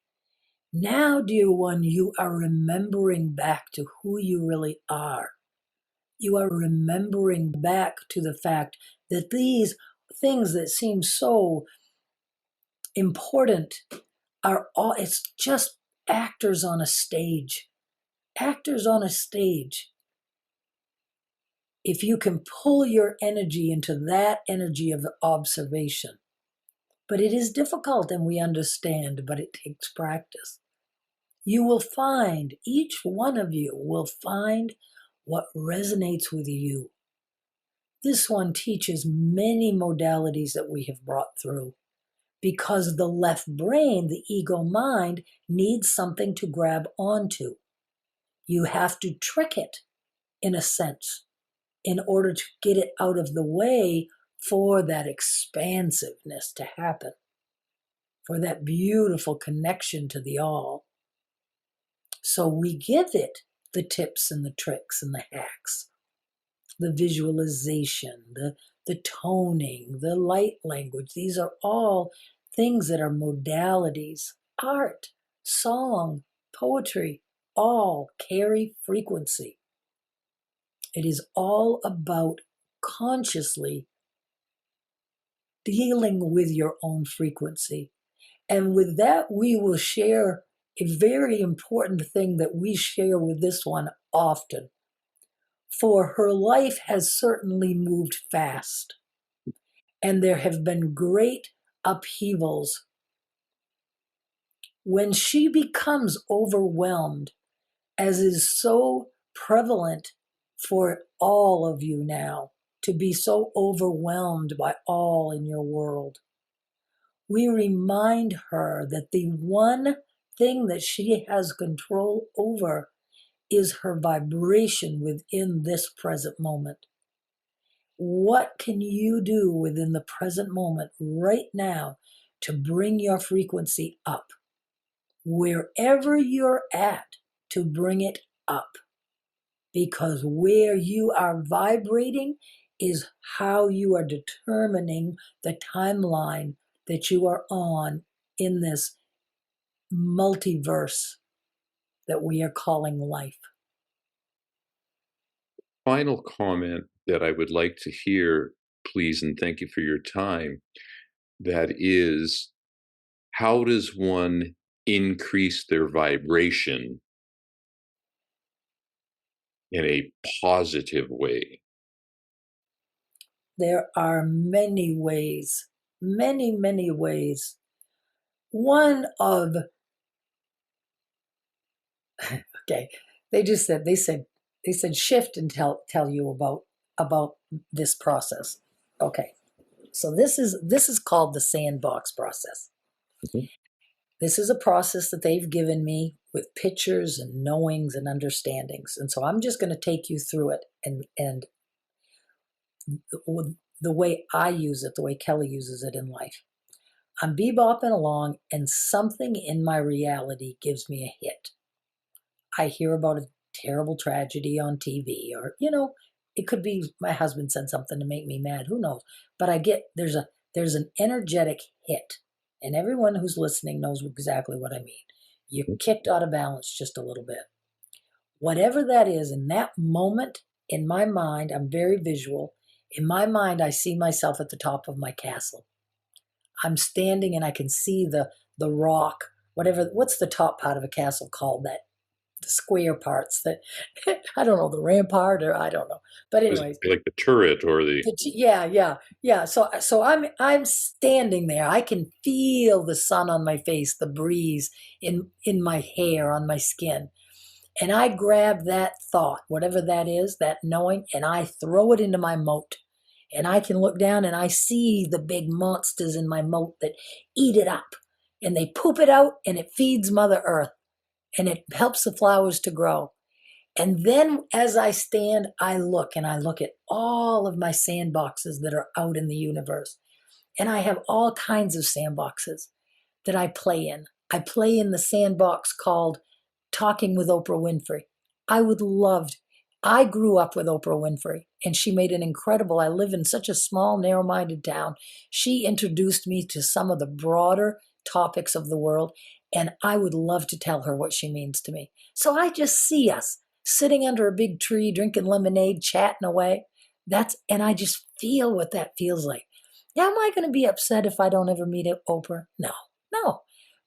Now, dear one, you are remembering back to who you really are. You are remembering back to the fact that these things that seem so important it's just actors on a stage. Actors on a stage. If you can pull your energy into that energy of observation. But it is difficult, and we understand, but it takes practice. You will find, each one of you will find what resonates with you. This one teaches many modalities that we have brought through because the left brain, the ego mind, needs something to grab onto. You have to trick it, in a sense, in order to get it out of the way for that expansiveness to happen, for that beautiful connection to the all. So we give it the tips and the tricks and the hacks, the visualization, the toning, the light language. These are all things that are modalities. Art, song, poetry, all carry frequency. It is all about consciously dealing with your own frequency. And with that, we will share a very important thing that we share with this one often. For her life has certainly moved fast, and there have been great upheavals. When she becomes overwhelmed, as is so prevalent for all of you now, to be so overwhelmed by all in your world, we remind her that the one thing that she has control over is her vibration within this present moment. What can you do within the present moment right now to bring your frequency up? Wherever you're at, to bring it up. Because where you are vibrating is how you are determining the timeline that you are on in this multiverse that we are calling life. Final comment that I would like to hear, please, and thank you for your time, that is, how does one increase their vibration in a positive way? There are many ways, many ways. One of, okay, they said shift and tell you about this process. Okay. So this is called the sandbox process. Mm-hmm. This is a process that they've given me with pictures and knowings and understandings. And so I'm just going to take you through it and the way I use it, the way Kelly uses it in life. I'm bebopping along and something in my reality gives me a hit. I hear about a terrible tragedy on TV or, it could be my husband said something to make me mad. Who knows? But I get there's an energetic hit, and everyone who's listening knows exactly what I mean. You're kicked out of balance just a little bit. Whatever that is, in that moment, in my mind, I'm very visual. In my mind, I see myself at the top of my castle. I'm standing and I can see the rock, what's the top part of a castle called? That the square parts that I don't know, the rampart or I don't know. But Was anyways, it like the turret or the? yeah. So I'm standing there. I can feel the sun on my face, the breeze in my hair, on my skin. And I grab that thought, whatever that is, that knowing, and I throw it into my moat. And I can look down and I see the big monsters in my moat that eat it up. And they poop it out and it feeds Mother Earth and it helps the flowers to grow. And then as I stand, I look and I look at all of my sandboxes that are out in the universe. And I have all kinds of sandboxes that I play in. I play in the sandbox called Talking with Oprah Winfrey. I would love, I grew up with Oprah Winfrey and she made an incredible, I live in such a small, narrow minded town. She introduced me to some of the broader topics of the world, and I would love to tell her what she means to me. So I just see us sitting under a big tree, drinking lemonade, chatting away. And I just feel what that feels like. Now, am I going to be upset if I don't ever meet Oprah? No, no.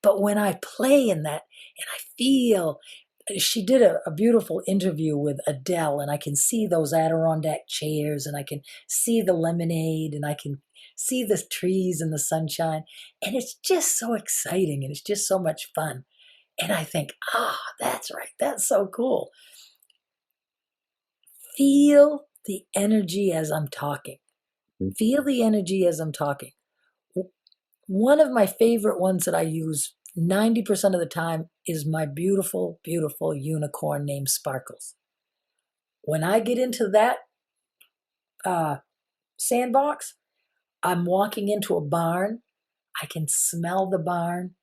But when I play in that and I feel, she did a beautiful interview with Adele, and I can see those Adirondack chairs, and I can see the lemonade, and I can see the trees and the sunshine. And it's just so exciting and it's just so much fun. And I think, that's right. That's so cool. Feel the energy as I'm talking. Feel the energy as I'm talking. One of my favorite ones that I use 90% of the time is my beautiful, beautiful unicorn named Sparkles. When I get into that sandbox, I'm walking into a barn. I can smell the barn.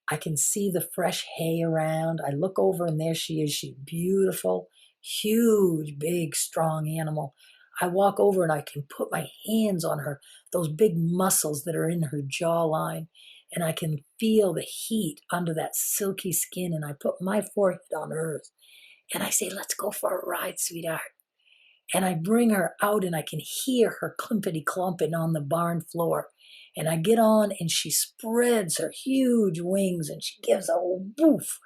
I can see the fresh hay around. I look over and there she is. She's beautiful, huge, big, strong animal. I walk over and I can put my hands on her, those big muscles that are in her jawline, and I can feel the heat under that silky skin. And I put my forehead on hers and I say, let's go for a ride, sweetheart. And I bring her out and I can hear her clumpity clumping on the barn floor. And I get on and she spreads her huge wings and she gives a woof.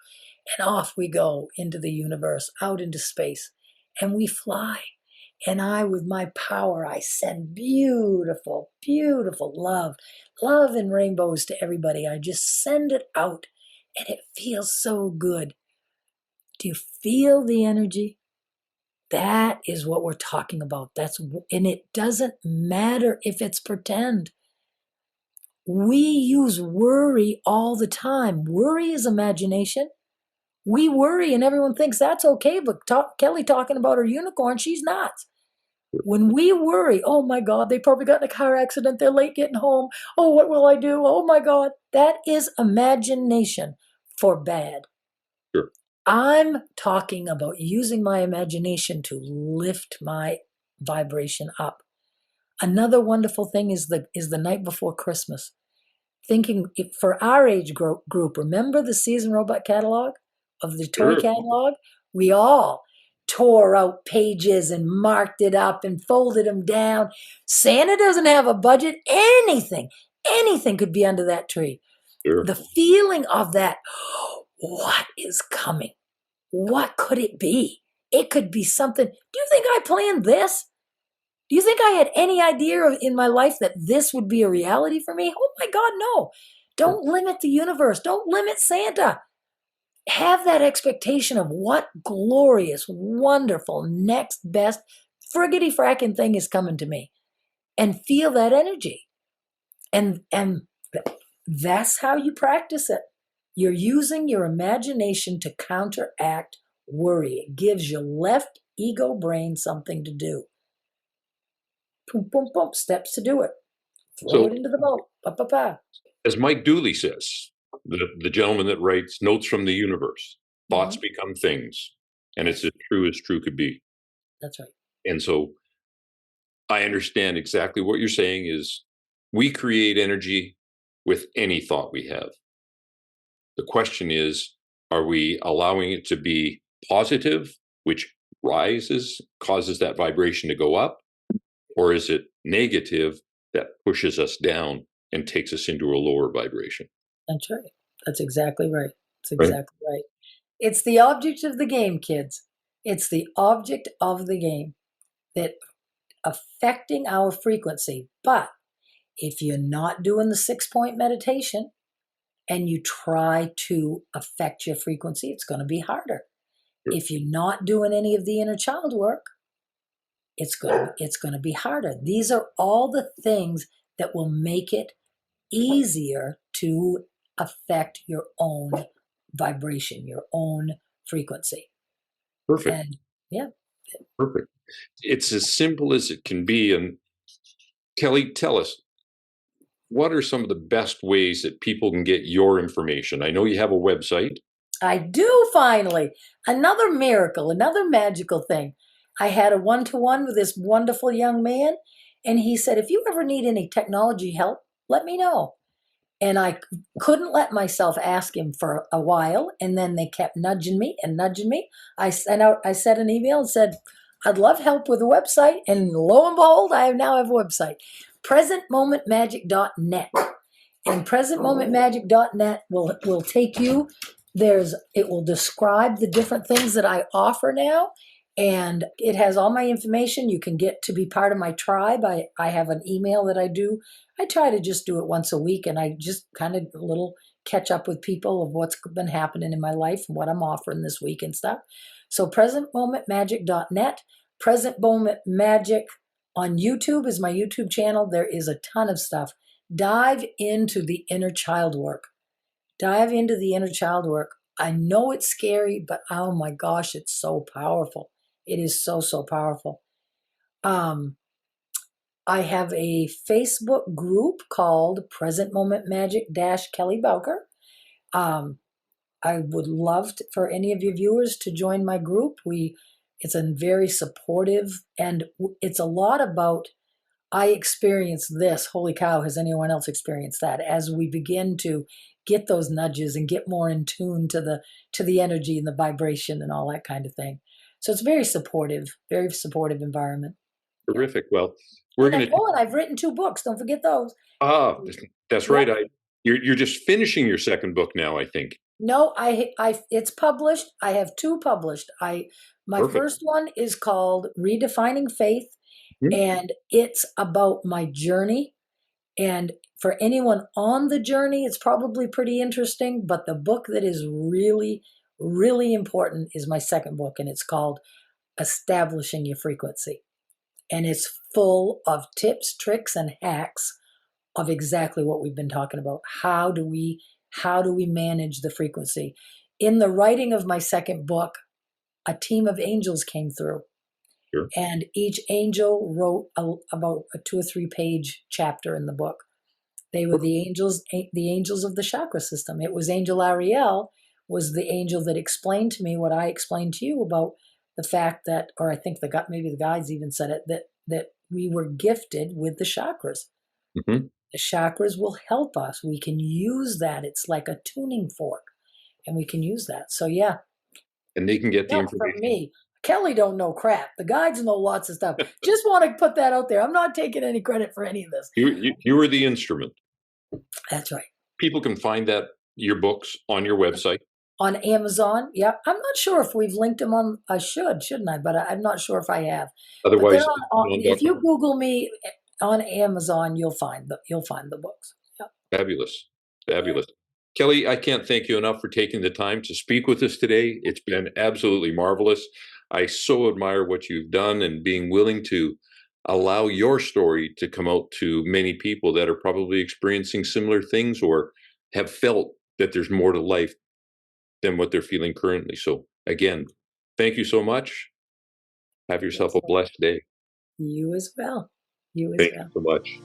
And off we go into the universe, out into space. And we fly. And I, with my power, I send beautiful, beautiful love and rainbows to everybody. I just send it out and it feels so good. Do you feel the energy? That is what we're talking about. And it doesn't matter if it's pretend. We use worry all the time. Worry is imagination. We worry and everyone thinks that's okay, but Kelly talking about her unicorn, she's not. When we worry, oh my God, they probably got in a car accident, they're late getting home. Oh, what will I do? Oh my God. That is imagination for bad. Sure. I'm talking about using my imagination to lift my vibration up. Another wonderful thing is the night before Christmas. Thinking for our age group, remember the Season Robot catalog of the toy Sure. catalog? We all tore out pages and marked it up and folded them down. Santa doesn't have a budget. Anything could be under that tree. Sure. The feeling of that, what is coming? What could it be? It could be something. Do you think I planned this? Do you think I had any idea in my life that this would be a reality for me? Oh my God, no. Don't limit the universe. Don't limit Santa. Have that expectation of what glorious, wonderful, next best friggity fracking thing is coming to me. And feel that energy. And that's how you practice it. You're using your imagination to counteract worry. It gives your left ego brain something to do. Boom, boom, boom, steps to do it. Throw it into the boat. Pa. As Mike Dooley says, the gentleman that writes Notes from the Universe, thoughts become things. And it's as true could be. That's right. And so I understand exactly what you're saying is we create energy with any thought we have. The question is, are we allowing it to be positive, which rises, causes that vibration to go up? Or is it negative that pushes us down and takes us into a lower vibration? That's right. That's exactly right. That's Right. exactly right. It's the object of the game, kids. It's the object of the game that affecting our frequency. But if you're not doing the 6 point meditation and you try to affect your frequency, it's going to be harder. Sure. If you're not doing any of the inner child work, it's going to be harder. These are all the things that will make it easier to affect your own vibration, your own frequency. Perfect. And yeah. Perfect. It's as simple as it can be. And Kelly, tell us, what are some of the best ways that people can get your information? I know you have a website. I do finally. Another miracle, another magical thing. I had a one-to-one with this wonderful young man, and he said, if you ever need any technology help, let me know. And I couldn't let myself ask him for a while, and then they kept nudging me and nudging me. I sent an email and said, I'd love help with a website, and lo and behold, I now have a website, presentmomentmagic.net. And presentmomentmagic.net will take you, it will describe the different things that I offer now, and it has all my information. You can get to be part of my tribe. I have an email that I do. I try to just do it once a week, and I just kind of a little catch up with people of what's been happening in my life and what I'm offering this week and stuff. So presentmomentmagic.net. Present Moment Magic on YouTube is my YouTube channel. There is a ton of stuff. Dive into the inner child work. Dive into the inner child work. I know it's scary, but oh my gosh, it's so powerful. It is so, so powerful. I have a Facebook group called Present Moment Magic Kelly Bowker. I would love for any of your viewers to join my group. It's a very supportive, and it's a lot about, I experienced this. Holy cow, has anyone else experienced that? As we begin to get those nudges and get more in tune to the energy and the vibration and all that kind of thing. So it's very supportive environment. Terrific. Well, we're going to. And I've written 2 books. Don't forget those. That's right. You're just finishing your second book now, I think. No, it's published. I have 2 published. My Perfect. first one is called Redefining Faith, Hmm. and it's about my journey. And for anyone on the journey, it's probably pretty interesting. But the book that is really, really important is my second book, and it's called Establishing Your Frequency. And it's full of tips, tricks, and hacks of exactly what we've been talking about. How do we manage the frequency? In the writing of my second book, a team of angels came through. Sure. And each angel wrote about a 2 or 3 page chapter in the book. They were the angels of the chakra system. It was Angel Ariel was the angel that explained to me what I explained to you about the fact that, or I think maybe the guides even said it, that we were gifted with the chakras. Mm-hmm. The chakras will help us. We can use that. It's like a tuning fork, and we can use that. So yeah. And they can get the information. From me. Kelly don't know crap. The guides know lots of stuff. Just want to put that out there. I'm not taking any credit for any of this. You were the instrument. That's right. People can find your books on your website. On Amazon. Yeah. I'm not sure if we've linked them on. I shouldn't I? But I'm not sure if I have. Otherwise, if you Google me on Amazon, you'll find the books. Yep. Fabulous. Fabulous. Yeah. Kelly, I can't thank you enough for taking the time to speak with us today. It's been absolutely marvelous. I so admire what you've done and being willing to allow your story to come out to many people that are probably experiencing similar things or have felt that there's more to life than what they're feeling currently. So again, thank you so much. Have yourself a blessed day. You as well. Thank you so much.